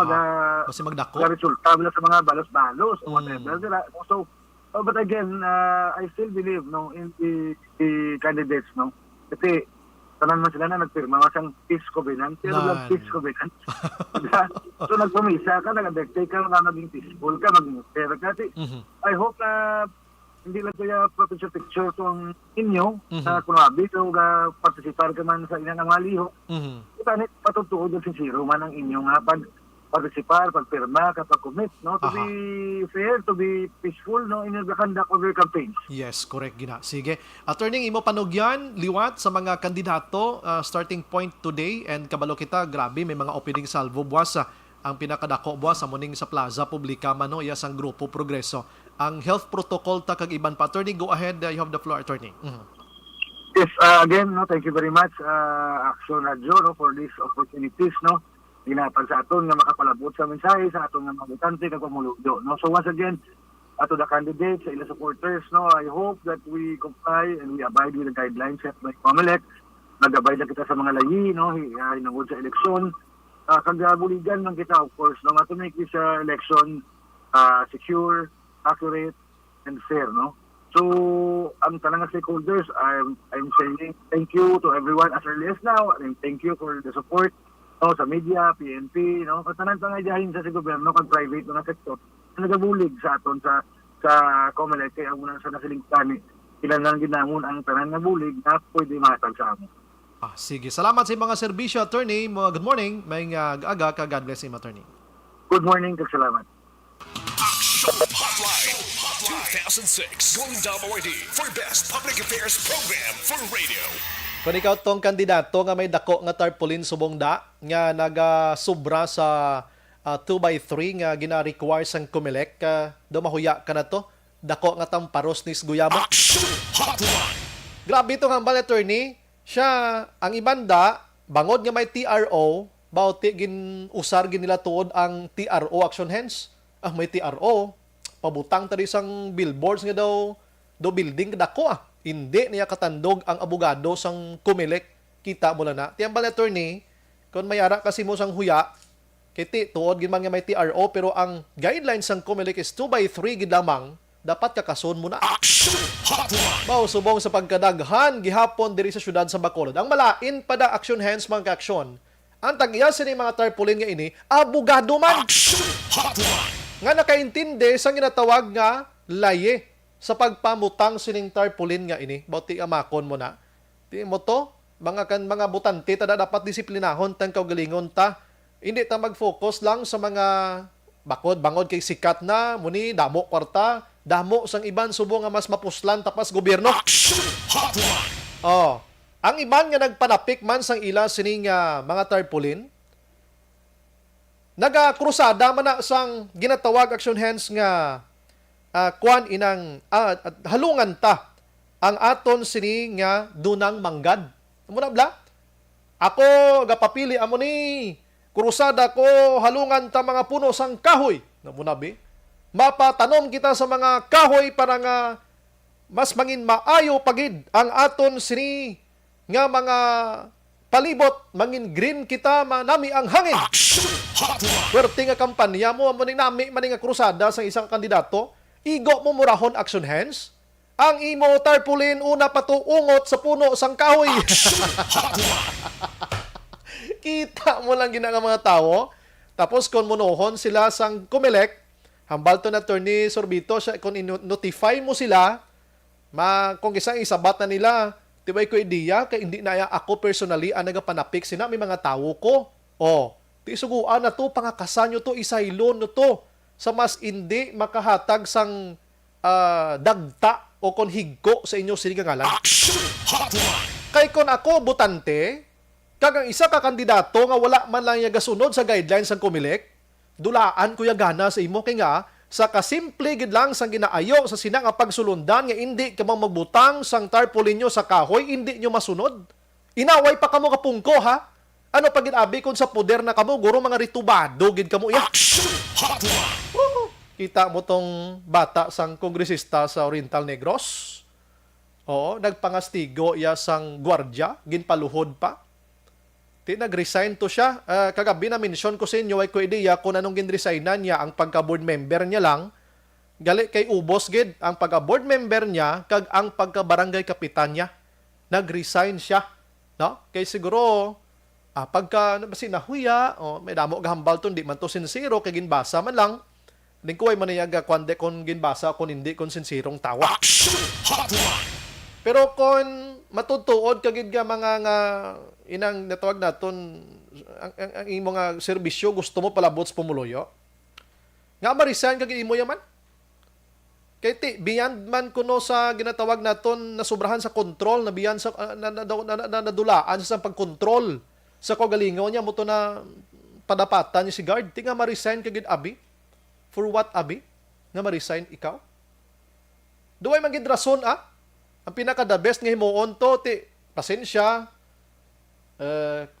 Kasi magdako. Resulta mula sa mga balos-balos o whatever. So, but again, I still believe, no, in the candidates, no? Kasi, tanan man sila na nagpirma, masang peace covenant. Pero lang peace covenant. So, nagpumisa ka, nag-adectate ka, maging peaceful ka, maging fair ka. I hope na hindi lang kaya potential picture kung inyo na kunabi so participar ka man sa inang mga liho. Ito patutuod si zero man ang inyo nga participar, pagpirma, kapag commit, no? To be fair, to be peaceful, no? In the conduct of your campaigns. Yes, correct, Gina. Sige. Attorney, imo panugyan, liwat sa mga kandidato, starting point today, and kabalo kita, grabe, may mga opening salvo buwas ang pinakadako buwas sa muning sa Plaza Publica man, no? Yes, ang Grupo Progreso. Ang health protocol ta kag iban pa. Attorney, go ahead. You have the floor, attorney. Yes, again, no, thank you very much, Action Radio, no, for these opportunities, no. Ginapag sa aton nga makapalabot sa mensahe sa aton nga mga botante kag pamuludo, no. So once again, ato the candidates, sa ila supporters, no, I hope that we comply and we abide with the guidelines set by COMELEC. Nag-abide na kita sa mga layi, no, hinungod sa eleksyon. Kagabuligan man kita, of course, no, to make this election secure, accurate, and fair, no? So, ang tanang stakeholders, I'm saying thank you to everyone as early as now, and thank you for the support, no, sa media, PNP, no? Katanan pang ideahin sa gobyerno, kag private na sektor, na nagabulig sa aton sa COMELEC, kaya muna sa nasilingtani, ilan lang ginamon ang tanan nga bulig na pwede matag sa amon. Sige. Salamat sa mga serbisyo, attorney. Good morning. May aga ka. God bless him, attorney. Good morning, kag salamat. Hotline 2006 Golden Dome Award for Best Public Affairs Program for Radio. Kung ikaw tong kandidato nga may dako nga tarpaulin subong da nga nagasubra sa 2x3 nga gina-require sang COMELEC, dumahuya ka na to. Dako nga tamparos ni Guyabo. Grabe itong hambal, attorney. Siya, ang ibanda, bangod nga may TRO, bauti usar nila tuod ang TRO action hands. May TRO, pabutang tadi sang billboards nga daw building dako Hindi niya katandog ang abogado sang COMELEC. Kita mo na. Tiyambal, attorney, kung mayara kasi mo sang huya, kiti tuod gid man nga may TRO, pero ang guidelines sang COMELEC is 2x3 gid lamang, dapat kakason mo na. Mao subong sa pagkadaghan gihapon diri sa syudad sa Bacolod. Ang malain pada action hands mga ka-aksyon. Ang tagya sa mga tarpaulin nga ini, abogado man. Nga nakaintindi sa ginatawag nga laye sa pagpamutang sining tarpaulin nga ini. Bauti amakon mo na. Di mo to, mga butante tada dapat disiplinahon tang kaugalingon ta. Hindi ta mag-focus lang sa mga bangod kay sikat na muni damo kwarta, damo sang iban subo nga mas mapuslan tapas gobyerno. Ang iban nga nagpanapik man sang ila sining mga tarpaulin, naga-krusada man na sang ginatawag action hands nga halungan ta ang aton sini nga dunang manggad. Muna bla? Ako gapapili amo ni krusada ko halungan ta mga puno sang kahoy. Muna bi? Mapatanom kita sa mga kahoy para nga mas mangin maayo pagid ang aton sini nga mga palibot, mangin green kita, manami ang hangin. Pwerte nga kampanya mo, nami nga krusada sa isang kandidato, igo mo murahon action hands, ang imo tarpaulin una patuungot sa puno sang kahoy. Kita mo lang ginang mga tao, tapos kung munohon sila sang COMELEC, hambal to na attorney Sorbito, kung notify mo sila, kung isang isabat na nila, tibay ko ideya, kay hindi na ako personally ang nagapanapik sina, may mga tao ko. Ti suguan na to, pangakasan nyo to, isaylon no to, sa mas hindi makahatag sang dagta o kon higko sa inyo sinigangalan. Kay kon ako, butante, Kag ang isa ka kandidato nga wala man lang yaga sunod sa guidelines ng Comelec, dulaan ko gana sa imo kay nga sa kasimple gid lang sang ginaayo sa sina nga pagsulundan nga hindi ka magbutang sang tarpaulin nyo sa kahoy, hindi nyo masunod. Inaway pa kamo kapungko ha. Ano pag ginabi kon sa poder na kamo, guro mga ritubado gid kamo iya. Kita mo tong bata sang kongresista sa Oriental Negros. Oo, nagpangastigo iya sang gwardya, ginpaluhod pa. Nag-resign to siya. Kagabi na mention ko sa inyo ay ko ideya kung anong ginresignan niya ang pagka-board member niya lang. Gali kay ubos gid ang pagka-board member niya kag ang pagka-barangay kapitan niya. Nag-resign siya, no? Kay siguro pagka sinahuya, may damo gahambal to, di man to sincero kay ginbasa man lang. Lingkuway man niya kwande kon ginbasa kon hindi kon sincirong tawa. Pero kon matutuod kagid nga mga nga inang natawag naton ang imo nga serbisyo gusto mo palabot sa pumuloyo. Nga ma-resign kagid imo yaman. Kay beyond man kuno sa ginatawag naton na sobrahan sa control, na beyond sa nadulaan sa pagkontrol sa kagalingon niya mo to na padapatan niya si guard. Nga ma-resign kagid abi. For what abi? Nga ma-resign ikaw? Duway man gid rason Ang pinaka-the best nga himuon to, pasensya,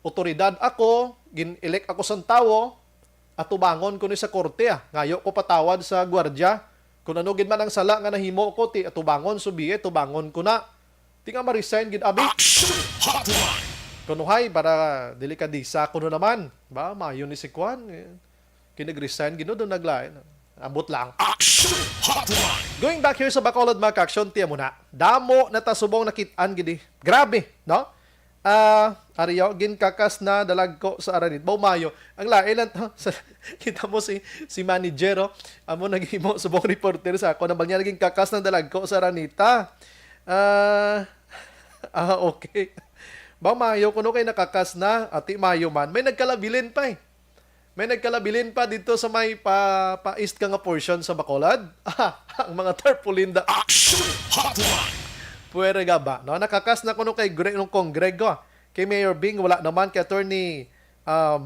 otoridad ako, gin-elect ako sa tawo, at tubangon ko ni sa korte Ngayo ko patawad sa gwardya. Kung ano gid man ang sala nga nahimo ko, tubangon subiye, tubangon ko na. Nga ma-resign gid abi. Kunuhay, para delikadisa kuno naman. Ba, mayo ni si Kwan. Kinag-resign, gino doon naglain. Abot lang. Going back here sa Bacolod mga ka-action, tiya muna. Damo na tasubong nakitaan gidi. Grabe, no? Ariyo, ginkakas na dalag ko sa Aranit. Baumayo. Ang lain lang to. Kita mo si manager, amo naghimo subong reporter sa ako. Nabang niya naging kakas na dalag ko sa Aranita. Okay. Baumayo, kuno kay nakakas na, ati mayo man. May nagkalabilin pa May nagkalabilin pa dito sa may pa-east ka nga portion sa Bacolod. Ang mga tarpaulin da. Puwera nga ba? No? Nakakas na kuno kay nung kongrego. Kay Mayor Bing, wala naman. Kay Attorney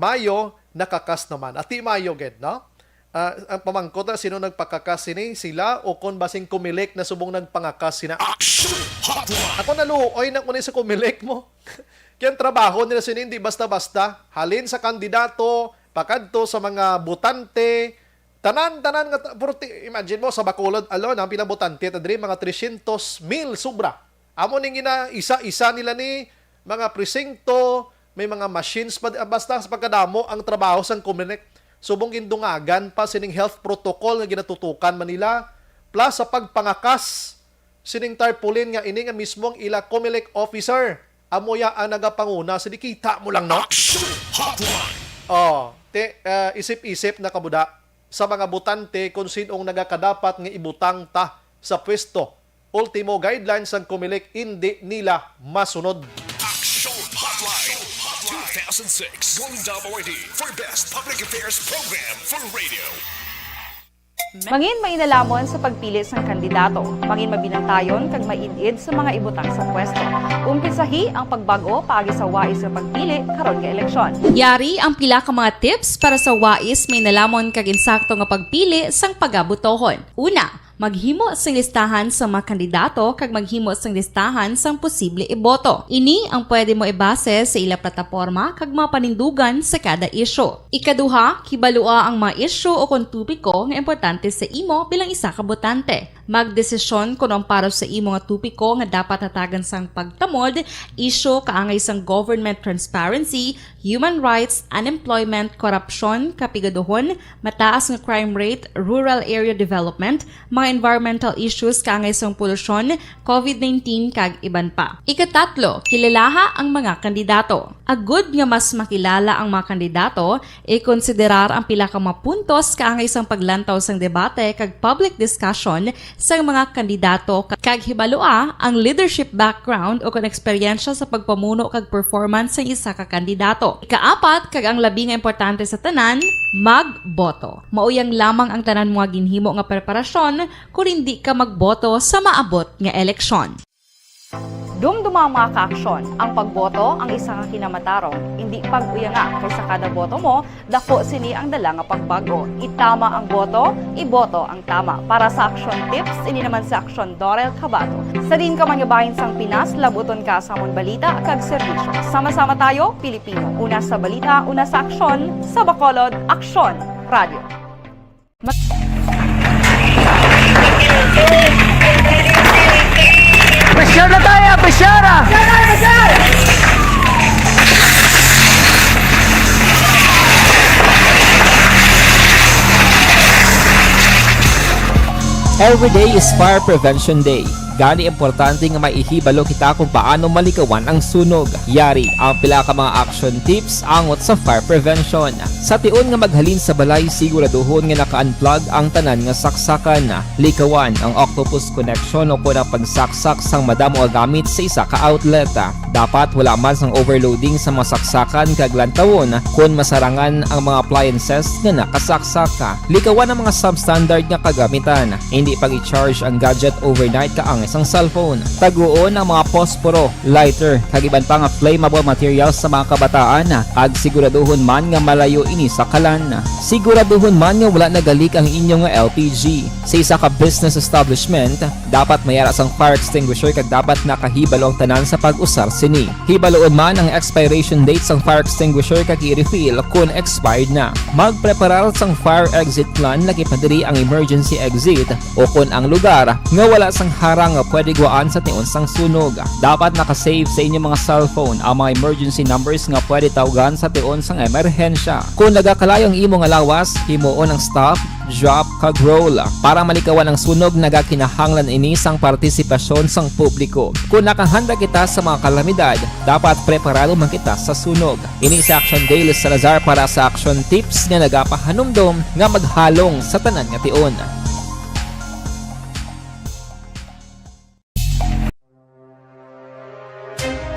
Mayo, nakakas naman. Ati Mayo, ged, no? Ang pamangkot na, sino nagpakakas sini? Sila o kon basing Comelec na subong nagpangakas sina? Ako naluoy na kunin sa Comelec mo. Kaya ang trabaho nila sini, hindi basta-basta. Halin sa kandidato, pakadto sa mga butante, tanan nga, imagine mo, sa Bacolod alone, ang pinabutante, tadri, mga 300,000 sobra. Amo ning isa-isa nila ni mga presinto, may mga machines, basta sa pagkadamo ang trabaho sa Comelec. Subong gindungagan pa sining health protocol nga ginatutukan Manila, plus sa pagpangakas, sining tarpaulin nga ini nga mismong ila Comelec officer. Amoya ang nagapanguna, sinikita mo lang, no? Isip-isip na kabuda sa mga butante kung sinong nagakadapat nga ibutang ta sa pwesto. Ultimo guidelines ng Comelec, hindi nila masunod. Action Hotline 2006 Golden Dome Awardee for Best Public Affairs Program for Radio. Mangin mainalamon sa pagpili ng kandidato, mangin mabinantayon kag mainid sa mga ibutang sa pwesto. Umpisahi ang pagbago paagi sa wais sa pagpili karon nga eleksyon. Yari ang pila ka mga tips para sa wais may nalamon kag insakto nga pagpili sang pagabutohon. Una, maghimo sang listahan sa mga kandidato kag maghimo sang listahan sang posible iboto. Ini ang pwede mo ibase sa ila plataporma kag mga panindugan sa kada issue. Ikaduha, kibalua ang mga issue o kung tupiko nga importante sa imo bilang isa ka botante. Magdesisyon kung ang para sa imo nga tupiko nga dapat hatagan sang pagtamod, issue kaangay sang government transparency, human rights, unemployment, korupsyon, kapigaduhon, mataas nga crime rate, rural area development, mga environmental issues kaangay sang polusyon, COVID-19 kag iban pa. Ikatatlo, kilalaha ang mga kandidato. Agud nga mas makilala ang mga kandidato, i-konsiderar ang pila ka mga puntos kaangay sang paglantaw sang debate kag public discussion sa mga kandidato kag hibalua ang leadership background o kung eksperyensya sa pagpamuno kag performance sa isa ka kandidato. Ikaapat, kag ang labi nga importante sa tanan, magboto. Mauyang lamang ang tanan mga ginhimo nga preparasyon kung hindi ka magboto sa maabot nga eleksyon. Dumduma ang mga kaaksyon, ang pagboto ang isa ka kinamatarong, hindi pag-uyanga kaysa kada boto mo, dako sini ang dala nga pagbago. Itama ang boto, iboto ang tama. Para sa action tips, ini naman sa action Dorel Cabato. Sa din ka manyabahin sang Pinas, labuton ka sa amon balita kag serbisyo. Sama-sama tayo, Pilipino. Una sa balita, una sa aksyon, sa Bacolod, Aksyon Radio. Pressure na tayo! Pressure! Every day is Fire Prevention Day. Gani importante nga maihibalo kita kung paano malikawan ang sunog. Yari ang pila ka mga action tips angot sa fire prevention. Sa tion nga maghalin sa balay, siguraduhon nga naka-unplug ang tanan nga saksakan. Likawan ang octopus connection o kung ang pagsaksak sang madamo nga gamit sa isa ka outlet. Dapat wala man sang overloading sa mga saksakan kag lantawon kung masarangan ang mga appliances nga nakasaksaka. Likawan ang mga substandard nga kagamitan. Hindi pag i-charge ang gadget overnight kaang isang cellphone. Taguon ang mga posporo, lighter, kag iban pa nga flammable materials sa mga kabataan. Ag siguraduhon man nga malayo ini sa kalan. Siguraduhon man nga wala nagalik ang inyong LPG. Sa isa ka business establishment, dapat mayara sang fire extinguisher kag dapat nakahibalo ang tanan sa pag-usar sini. Hibaloon man ang expiration date sang fire extinguisher kag i-refill kung expired na. Magpreparar sang fire exit plan lagi pa diri ang emergency exit o kung ang lugar nga wala sang harang nga pwede guaan sa tion sang sunog. Dapat nakasave sa inyong mga cellphone ang mga emergency numbers nga pwede tawagan sa tion sang emerhensya. Kung nagakalayo ang imong alawas, himuon ang stop, drop, kag roll. Para malikawan ang sunog, nagakinahanglan ini sang partisipasyon sang publiko. Kung nakahanda kita sa mga kalamidad, dapat preparado man kita sa sunog. Ini sa Action Daily Salazar para sa action tips nga nagapahanumdom nga maghalong sa tanan nga tion.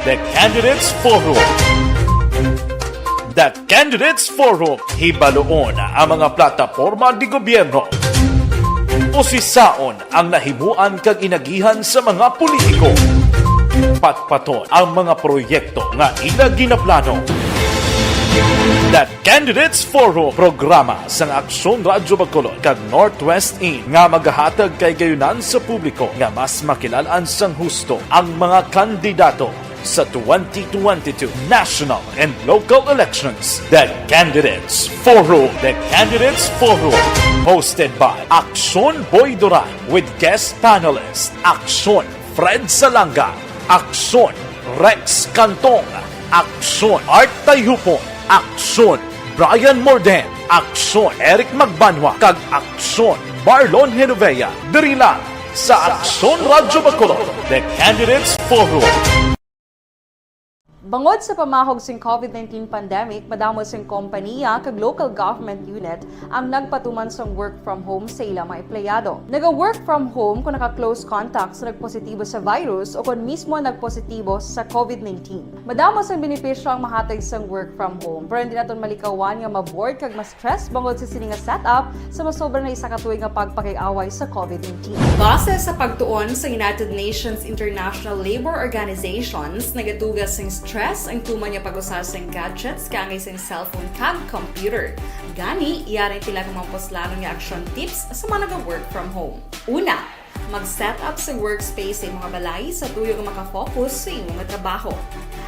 The Candidates Forum. The Candidates Forum, hibaloon ang mga plataporma di gobyerno. Usisaon ang nahimuan kag inagihan sa mga politiko. Patpaton ang mga proyekto nga ila ginaplano. The Candidates Forum, programa sang Aksyon Radyo Bacolod kag Northwest In nga magahatag kay gayunan sa publiko nga mas makilalaan sang husto ang mga kandidato sa 2022 national and local elections. The Candidates Forum. The Candidates Forum, hosted by Aksyon Boy Duran with guest panelist Aksyon Fred Salanga, Aksyon Rex Cantong, Aksyon Art Tayhupon, Aksyon Brian Morden, Aksyon Eric Magbanwa, kag Aksyon Marlon Genovea. Diri lang sa Aksyon Radyo Bacolod. The Candidates Forum. Bangod sa pamahog sing COVID-19 pandemic, madamo sing kompanya kag local government unit ang nagpatuman sang work from home sa ilang mga empleyado. Naga-work from home kung naka-close contact sa nagpositibo sa virus o kung mismo nagpositibo sa COVID-19. Madamo sang benepisyo ang mahatag sang work from home, pero hindi naton malikawan nga ma-bored kag ma-stress bangod sa sini nga setup sa masobra na isa ka tuig nga pagpakiaway sa COVID-19. Base sa pagtuon sa United Nations International Labour Organizations, nagatugas sing stress ang tuman niya pag-usar sa gadgets kangay sa cellphone kag computer. Gani, iyaray tila ng mga poslanong nga action tips sa mga nag-work from home. Una, mag-set up sa workspace sa mga balay sa tuyo nga makafocus sa imong trabaho.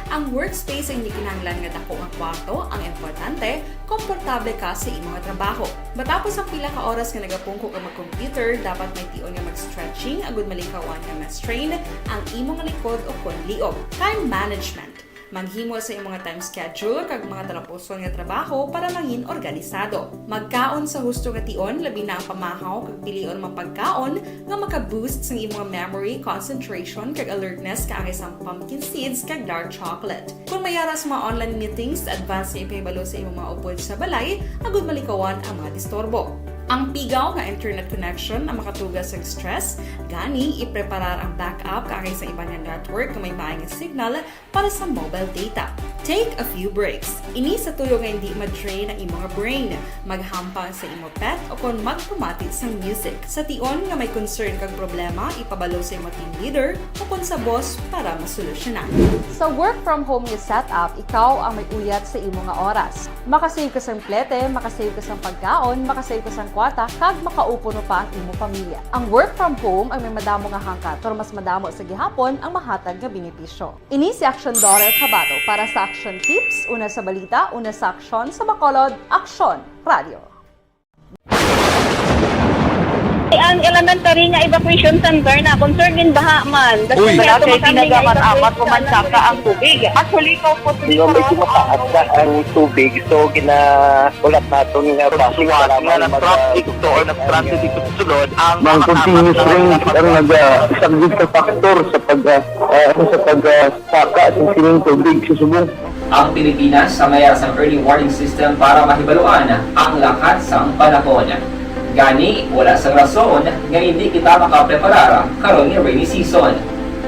Ang workspace ay hindi kinahanglan nga dako nga kwarto, ang importante, komportable ka sa imong trabaho. Matapos ang pila ka oras nga nagapungko ka mag-computer, dapat may tion nga mag-stretching agud malikawan nga ma-strain ang imong likod o kon liog. Time management. Maghimo sa imong time schedule kag mga talapuson nga trabaho para mangin organisado. Magkaon sa husto nga tion, labi na ang pamahaw kag pilion mapagkaon nga maka-boost sa imong memory, concentration kag alertness kaangay sa pumpkin seeds kag dark chocolate. Kung mayara sa mga online meetings, advance na ipahibalo sa imong mga upod sa balay, agud malikawan ang mga disturbo. Ang pigaw nga internet connection ang makatugas sa stress, gani ipreparar ang backup kaagay sa iba nga network nga may maayong signal para sa mobile data. Take a few breaks. Ini sa tuyo nga hindi ma-drain ang imong brain, maghampang sa imo pet o kon magpumati sa music. Sa tion nga may concern kag problema, ipabalo sa imo team leader o kon sa boss para masolusyonan. Sa work from home nga setup, ikaw ang may uyat sa imo nga oras. Makasave ka sa plete, makasave ka sa pagkaon, makasave ka sa kwata, kag makaupo no pa ang imo pamilya. Ang work from home ay may madamo nga hangkat, pero mas madamo sa gihapon ang mahatag nga benepisyo. Ini si Action Dorel Cabato para sa Action Tips, una sa balita, una sa aksyon sa Bacolod, Action Radio. Ang elementary nga evacuation center na concern din baha man. Uy, kasi pinagamat-amat kumansaka ang tubig. Actually, medyo mataas na ang tubig. So, ginaulat natin nga pasiwala nga ng traffic to or ng-transit dito sa sulod. Ang continuous range ang nag-isagid ka factor sa pag-saka at sining tubig sa subong. Ang Pilipinas sa mayroon sa early warning system para mahibaluan ang lakat sa panahon. Gani, wala sa rason nga hindi kita makapreparar karon nga rainy season.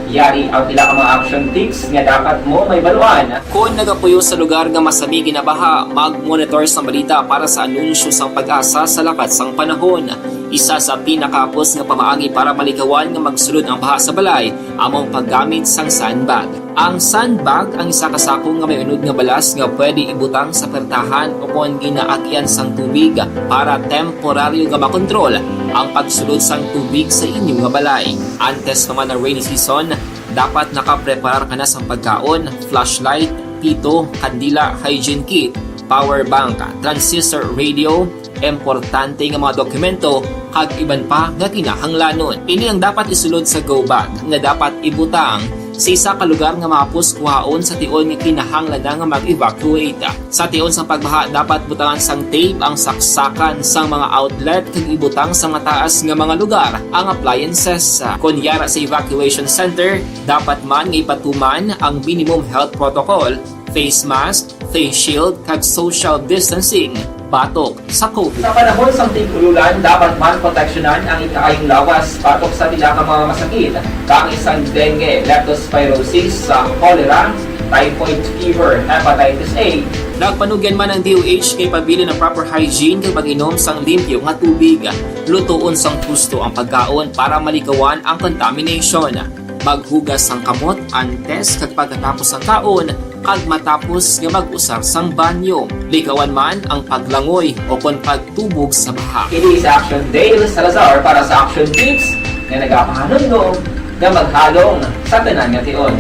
Yari ang pila ka mga action tips nga dapat mo may baluan. Kung nagapuyo sa lugar nga masabi ginabaha, mag-monitor sa balita para sa anunsyo sang pag-asa sa lakat sang panahon. Isa sa pinakapos nga pamaagi para malikawan nga magsulod ang baha sa balay, among paggamit sang sandbag. Ang sandbag ang isa kasakong nga may unod nga balas nga pwede ibutang sa pertahan o kung ginaagyan sang tubig para temporaryo nga makontrol ang pagsulod sang tubig sa inyong nga balay. Antes naman ng rainy season, dapat nakapreparar ka na sa pagkaon, flashlight, pito, kandila, hygiene kit, power bank, transistor radio, importante nga mga dokumento kag iban pa nga kinahanglanon. Ini ang dapat isulod sa go bag nga dapat ibutang sa isa ka lugar nga mapus kuhaon sa tion nga kinahanglan nga mag-evacuate. Sa tion sa pagbaha dapat butangan sang tape ang saksakan sang mga outlet kag ibutang sa mataas nga mga lugar ang appliances. Kunyara sa evacuation center, dapat man nga ipatuman ang minimum health protocol, face mask, face shield kag social distancing batok sa COVID. Sa panahon sa tigululan, dapat man proteksyonan ang ikaayong lawas batok sa pila ka mga masakit, kang isang dengue, leptospirosis, cholera, typhoid fever, hepatitis A. Nagpanugyan man ang DOH kay pabili ng proper hygiene kay pag-inom sang limpyo nga tubig. Lutuon sang gusto ang pagkaon para malikawan ang contamination. Maghugas sang kamot antes kag pagkatapos ang kaon kag matapos nga mag-usar sang banyo. Likawan man ang paglangoy o kon pagtubog sa baha. Ini sa Action Dale Salazar para sa Action Tips nga nagapahanundong nga maghalong sa tanan nga tion.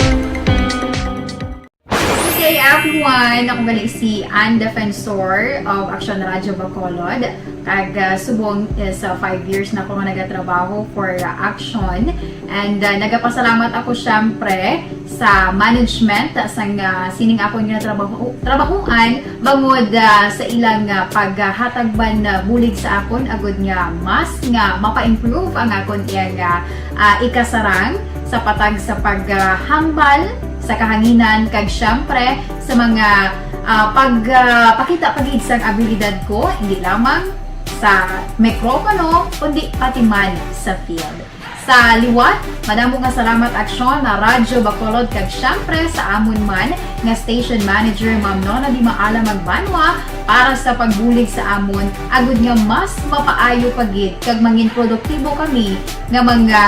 Good day everyone! Ako gali si Ann Defensor of Action Radio Bacolod. Kag subong is 5 years na ako nga nagatrabaho for Action. And nagapasalamat ako syempre sa management sang sining ako nga trabahuan bangod sa ilang paghatagban bulig sa akon agud nga mas nga mapa-improve ang akon iyang ikasarang sa patag sa paghambal sa kahanginan kag syempre sa mga pagpakita pagid sang abilidad ko hindi lamang sa mikropono kundi pati man sa field. Sa liwat, madamo nga salamat Aksyon na Radyo Bacolod kag syempre sa amon man nga station manager Ma'am Nona Di Maala Magbanwa para sa pagbulig sa amon agud nga mas mapaayo pagid kag mangin produktibo kami nga mga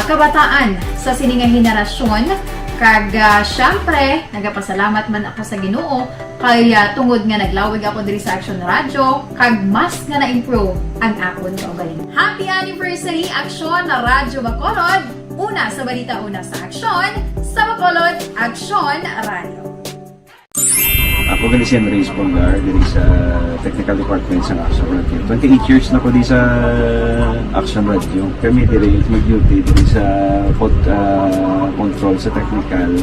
kabataan sa sininga henerasyon. Kag syempre, nagapasalamat man ako sa Ginoo kay tungod nga naglawig ako diri sa Action Radio kag mas nga na-improve ang akon kaugalingon. Happy anniversary Action na Radyo Bacolod! Una sa balita, una sa aksyon, sa Bacolod, Action Radio. Ako gali si Enrique Polgar diri sa Technical Department sa Action Radio. 28 years na ko di sa Action Radio. Kami diri mag-duty diri sa control sa technical.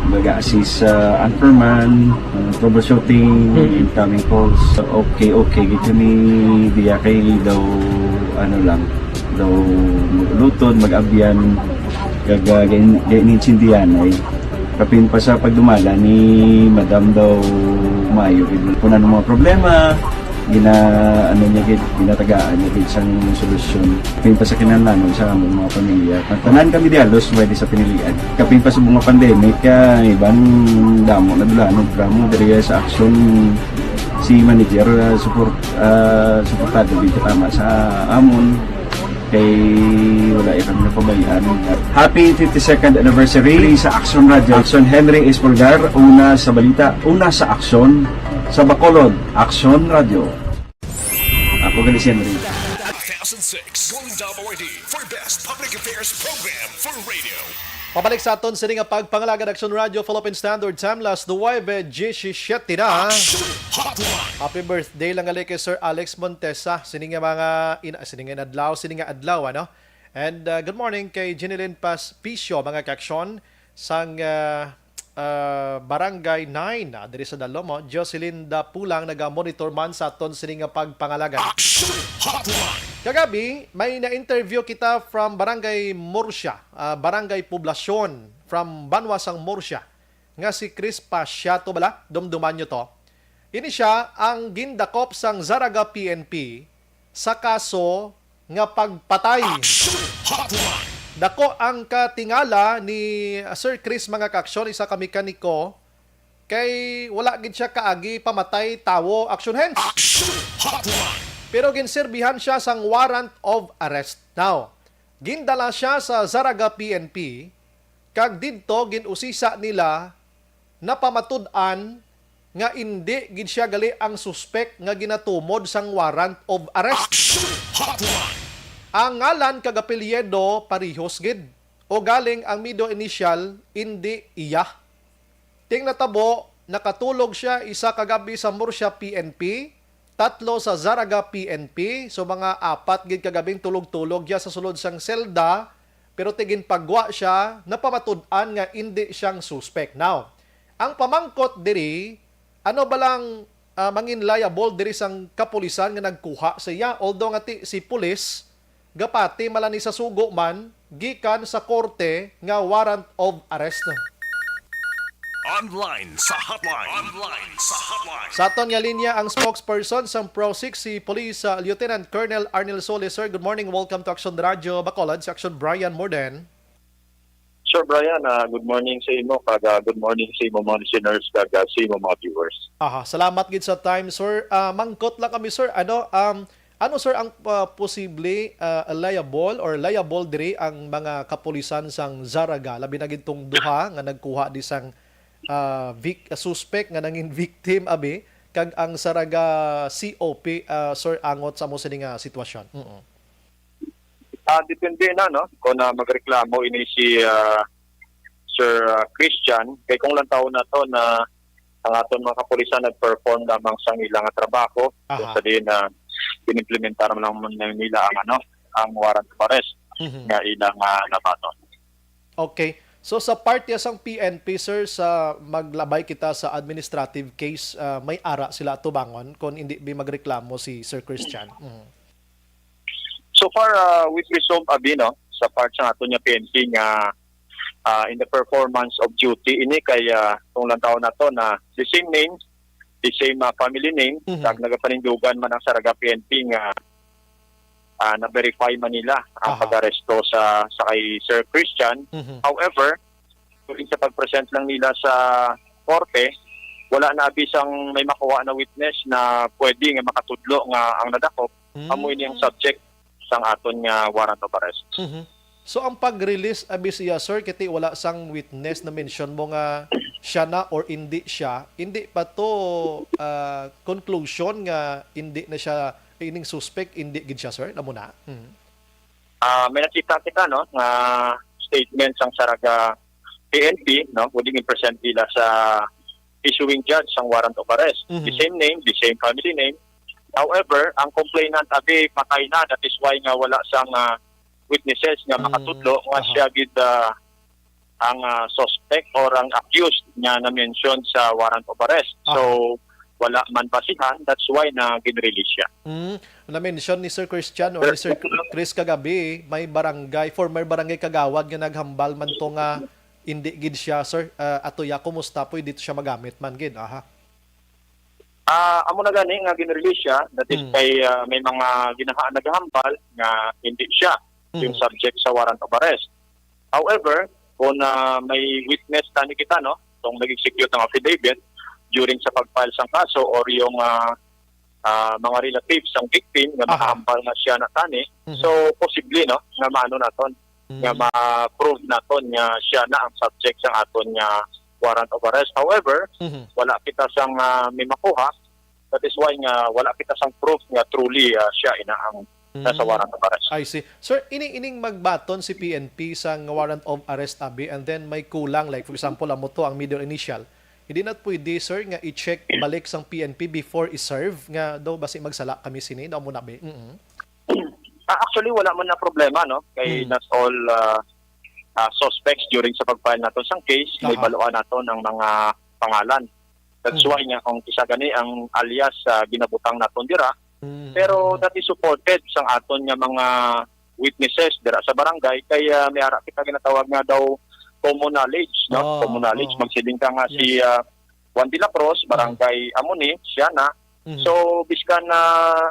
Mag-assist sa anchorman, troubleshooting, incoming calls. Okay. Gito ni diya kay daw daw lutod, mag-abyan, ganinsindihan ay kapin pa sa pagdumala ni Madam daw Mayo. Kung ano mga problema, ano niya gid, ginatagaan niya gid sang solusyon. Kapin pa sa kinahanglan sa among mga pamilya. Tanan kami dialos pwede sa pinilian. Kapin pa sa mga pandemic ibang damo na dulanog drama diri sa aksyon si manager suportado dito tama sa amon kay wala ikang napabayaan. Happy 52nd anniversary sa Action Radio. Action Henry Espolgar, una sa balita, una sa aksyon, sa Bacolod, Action Radio. Ako gali si Henry. 2006 Golden WRD for Best Public Affairs Program for Radio. Pabalik sa aton sa nga pagpangalaga Action Radio Philippine Standard Time last 9:17 na. Happy birthday lang gali kay Sir Alex Montesa. Sininga adlaw ano. And good morning kay Jeneline Piscio mga kaksyon sang Barangay 9 diri sa Dalomo. Jocelyn Pulang naga-monitor man sa aton sininga pagpangalaga. Kagabi, may na-interview kita from Barangay Murcia, Barangay Poblasyon, from Banwasang Murcia. Nga si Chris Pasiato bala, dumduman nyo to. Ini siya ang gindakop sang Zaraga PNP sa kaso nga pagpatay. Dako ang katingala ni Sir Chris mga kaksyon, isa ka mekaniko, kay wala gid siya kaagi pamatay tawo action hands. Pero ginserbihan siya sang warrant of arrest. Now, gindala siya sa Zaraga PNP, kag didto ginusisa nila na pamatud-an nga hindi gid siya gali ang suspect nga ginatumod sang warrant of arrest. Ang ngalan kag apelyido parehos gid o galing ang middle initial hindi iya. Ting natabo nakatulog siya isa kagabi sa Murcia PNP, 3 sa Zaraga PNP, so mga 4 gid kagabing tulog-tulog siya sa sulod sang selda, pero tigin pagwa siya napamatud-an nga hindi siyang suspect. Now, ang pamangkot diri ano balang mangin liable diri sang kapulisan nga nagkuha siya, although nga si pulis gapati malani sa sugo man gikan sa korte nga warrant of arrest. Online sa hotline. Sa aton nga linya ang spokesperson sa Pro 6 si Police Lieutenant Colonel Arnel Solis. Sir, good morning. Welcome to Action Radio Bacolod. Sa Action Brian Morden. Sir Brian, good morning sa imo, good morning sa imo mga listeners, sa imo mga viewers. Salamat gid sa time, sir. Mangkot lang kami, sir. Ano sir ang posible liable diri ang mga kapulisan sang Zaraga labi na gitong duha nga nagkuha di sang suspect nga nangin victim abi kag ang Zaraga COP sir angot sa mo sining sitwasyon. Depende na no kung magreklamo ini si Sir Christian kay kung lang taon na to na ang aton mga kapulisan nag-perform lamang sang ilang trabaho sa din na inimplementar man nila ang warrant of arrest nga ilang nabaton. Okay. So sa parte sang PNP sir sa maglabay kita sa administrative case may ara sila tubangon kung hindi magreklamo si Sir Christian. So far with resolve abino sa part sa ato nya PNP nga in the performance of duty ini kay kung lang taon na to na the same name, the same family name, kag nagapanindugan man ang Zaraga PNP nga na-verify man nila ang pag-aresto sa kay Sir Christian. However, tuwing sa pag-present lang nila sa korte, wala na abisang may makuha na witness na pwede nga makatudlo nga ang nadakop amoy niyang subject sang aton nga warrant of arrest. So ang pag-release abi siya sir kiti wala sang witness na mention mo nga siya na or hindi siya, hindi pa to conclusion nga hindi na siya ining suspect, hindi gid siya sir namo na. May nakita kita no nga statement sang Zaraga PNP no pwedeng i-present nila sa issuing judge sang warrant of arrest. The same name, the same family name. However, ang complainant abi patay na, that is why nga wala sang witnesses nga makatudlo nga siya gid ang suspect or ang accused nga na-mention sa warrant of arrest. So wala man basihan, that's why na gin-release siya. Na-mention ni Sir Christian or ni Sir Chris kagabi, may former barangay kagawad nga naghambal man to nga hindi gid siya sir. Atoya, kumusta po dito siya magamit man gid? Amo na gani nga ginrelease siya, that is kay may mga naghahambal nga hindi siya yung subject sa warrant of arrest. However, kung may witness tani kita, no, itong nag-execute ng affidavit during sa pag-file sang kaso or yung mga relatives ng victim nga makahambal na siya na tani, so possibly, no, nga maano naton, nga ma-prove naton nga siya na ang subject sa aton nga warrant of arrest. However, wala kita sang may makuha. That is why nga wala kita sang proof nga truly siya ina ang nasa warrant of arrest. I see. Sir, ining magbaton si PNP sa warrant of arrest abi and then may kulang, like for example, amo to ang middle initial. Hindi na pwede, sir, nga i-check balik sang PNP before i-serve nga daw basi magsala kami sini daw mo na be. Actually, wala man na problema, no? Kay not all suspects during sa pag-file nato sang case, may baluan nato ng mga pangalan. That's why nga kung isa gani ang alias ginabutang naton dira. Pero that is supported sang aton nga mga witnesses dira sa barangay kaya may ara kita ginatawag nga daw common knowledge, no? Common knowledge. Magsiling ka nga si Juan de la Cruz, barangay Amoni, siya na. So, biskan na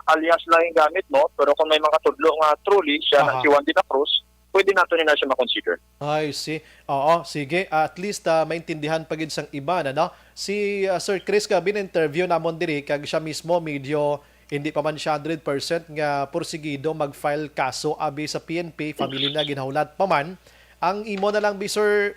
alias lang yung gamit mo, pero kung may mga tudlo nga truly, siya na si Juan de la Cruz, pwede nato na siya makonsider. I see. Oo, sige. At least maintindihan pa gid sang iba na, no? Si Sir Chris ka bin-interview namon diri kag siya mismo medyo hindi pa man siya 100% nga porsigido mag-file kaso abi sa PNP, family na ginhawlat pa man. Ang imo na lang bi sir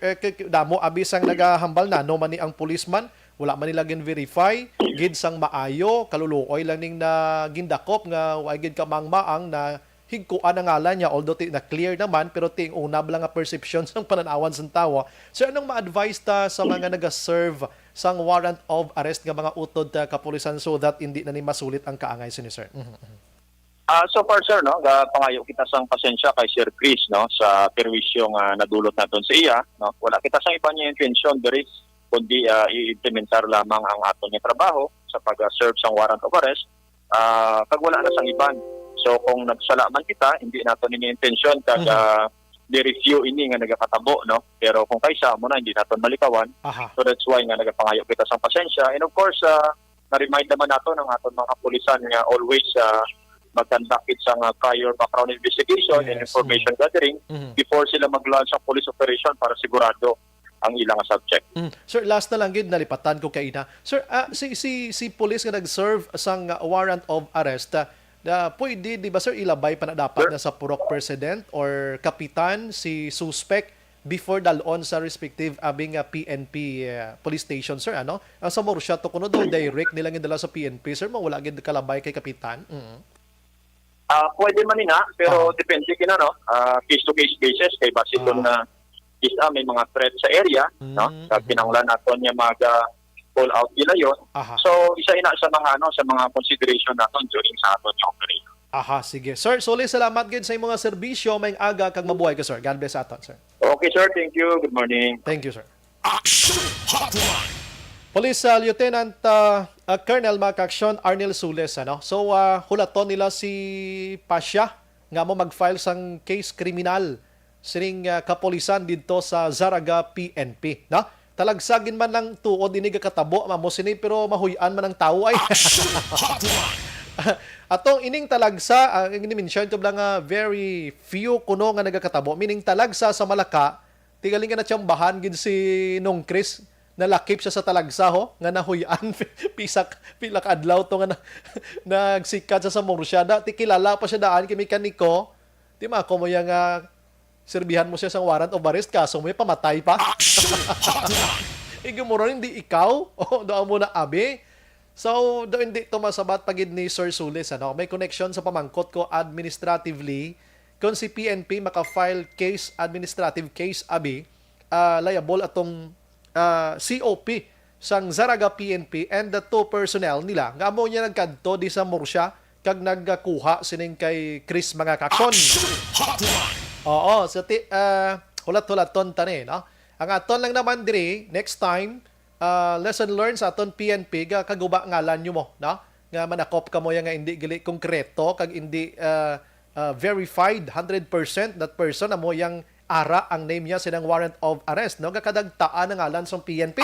damo abi sang nagahambal na no man ni ang policeman, wala man nila gin-verify, gid sang maayo, kaluluoy lang ning na gindakop nga wa gid ka mangmaang na higkuan ang ngalan niya, although na clear naman, pero ting unab lang nga perception ng pananawan sa tawo. So, anong ma-advise ta sa mga nag-serve sang warrant of arrest nga mga utod kapulisan so that hindi na ni masulit ang kaangay sini, sir? So far, sir, no, pangayo kita sang pasensya kay Sir Chris, no, sa perwisyo nga nadulot naton sa iya, no. Wala kita sang iba niya intention diri kundi i-implementar lamang ang aton nga trabaho sa pag-serve sang warrant of arrest. Kag wala na sang iban. So kung nagsala man kita, hindi nato ni intention kag di-review ini nga nagakatabo, no? Pero kung kaysa mo na hindi naton malikawan. So that's why nga nagapangayo kita sang pasensya. And of course, na-remind naman nato ng aton mga kapulisan nga always mag-conduct sa prior background investigation and information gathering before sila mag-launch ang police operation para sigurado ang ilang subject. Sir, last na lang gid nalipatan ko kay ina. Sir, si police nga nag-serve sang warrant of arrest, pwede, di ba sir, ilabay pa na dapat na sa purok president or kapitan si suspect before dalon sa respective abing PNP police station, sir, ano? Ang sa Morsha to kuno do direct nilang gidala sa PNP, sir, mawala gid kalabay kay kapitan. Pwede man ina, pero depende kina, no? Case to case basis kay base na may mga threat sa area, no? Sa kinahanglan naton nga call out nila yon. So isa ina sa mga consideration naton during sa aton yung operation. Sige. Sir, salamat gid sa imong mga serbisyo, may aga kag mabuhay ka, sir. God bless aton, sir. Okay, sir. Thank you. Good morning. Thank you, sir. Action Hotline. Police Lieutenant Colonel Makaksyon Arnel Sules, ano? So hulaton nila si Pasya nga mo mag-file sang case kriminal sining kapolisan dito sa Zaraga PNP, no? Talagsagin man lang tuod ini katabo mamo sini pero mahuyan man ang tao ay. Atong ining talagsa ini-mention to lang very few kuno nga nagakatabo, meaning talagsa sa Malaka, tigaling ka na tsambahan gid si Nong Chris nalakip siya sa talagsa ho nga nahuyan pila ka adlaw to nga nagsikat siya sa Morsya, ti kilala pa siya daan kay mekaniko, di ma ko mo yang serbihan mo siya sa warrant of arrest kaso may pamatay pa. Igumuro hindi ikaw o doon mo na abi. So doon hindi to masabat pagid ni Sir Sules, ano? May connection sa pamangkot ko administratively kung si PNP maka-file case, administrative case abi, liable atong COP sang Zaraga PNP and the two personnel nila nga amo niya nagkadto di sa Morsya kag nagkuha sining kay Chris mga kakson. Oo, so hulat-hulaton tani, no? Ang aton lang naman diri next time, lesson learned sa aton PNP kaguba ngalan nyo mo, no? Nga manakop ka mo yang nga hindi gili konkreto kag hindi verified 100% that person amo yang ara ang name niya sinang warrant of arrest no kakadagtaan ng ngalan sa PNP.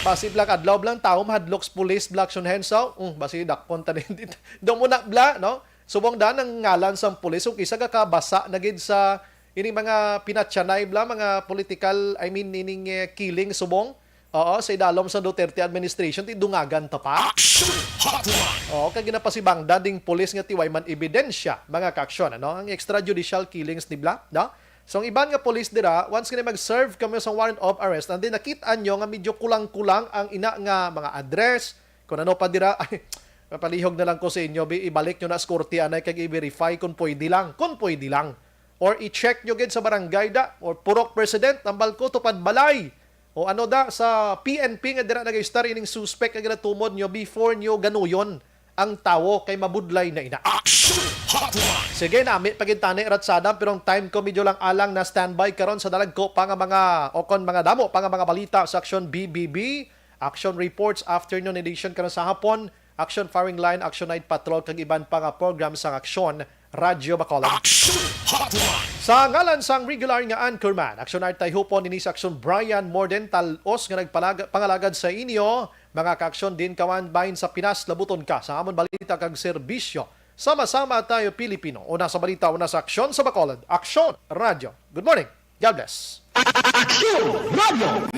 Basi black adlaw blang tao mahadloks police black action hensaw basi dakpon ta din do mo na bla no subong dan ang ngalan sa pulis ug isa ka kabasa na gid sa ini mga pinatsanay bla mga political ining killing subong. Oo, sa idalom sa Duterte administration, tidungagan ta pa. Oo, kaya ginapasibang dading polis nga tiway man ebidensya, mga kaaksyon, ano? Ang extrajudicial killings ni Bla, no? So, ang iban nga polis dira, once kini mag-serve kami sa warrant of arrest, and then nakita nyo nga medyo kulang-kulang ang ina nga mga address, kung ano pa dira, ay, palihog na lang ko sa inyo, ibalik nyo na sa korte, anay, kag i-verify kung pwede lang. Or i-check nyo gid sa barangay da, or purok president, tambal ko, tupad balay. O ano da sa PNP nga dira nag-star ining suspect nga ginatumod nyo before nyo ganuyon ang tawo kay mabudlay na ina. Sige nami pagintani ratsada pero ang time ko medyo lang alang na standby karon sa dalagko pa nga mga okon mga damo pa nga mga balita sa Action BBB, Action Reports Afternoon Edition karon sa hapon, Action Firing Line, Action Night Patrol kag iban pa nga program sa Action Radyo Bacolod. Sa ngalan sang regular nga anchorman, Action Artay Hupon ini sa Action Brian Morden Talos nga nagpangalagad sa inyo, mga ka-aksyon din kawan bahin sa Pinas labuton ka sa amon balita kag serbisyo. Sama-sama tayo Pilipino. Una sa balita, una sa Aksyon sa Bacolod. Aksyon Radio. Good morning. God bless. Aksyon Radio.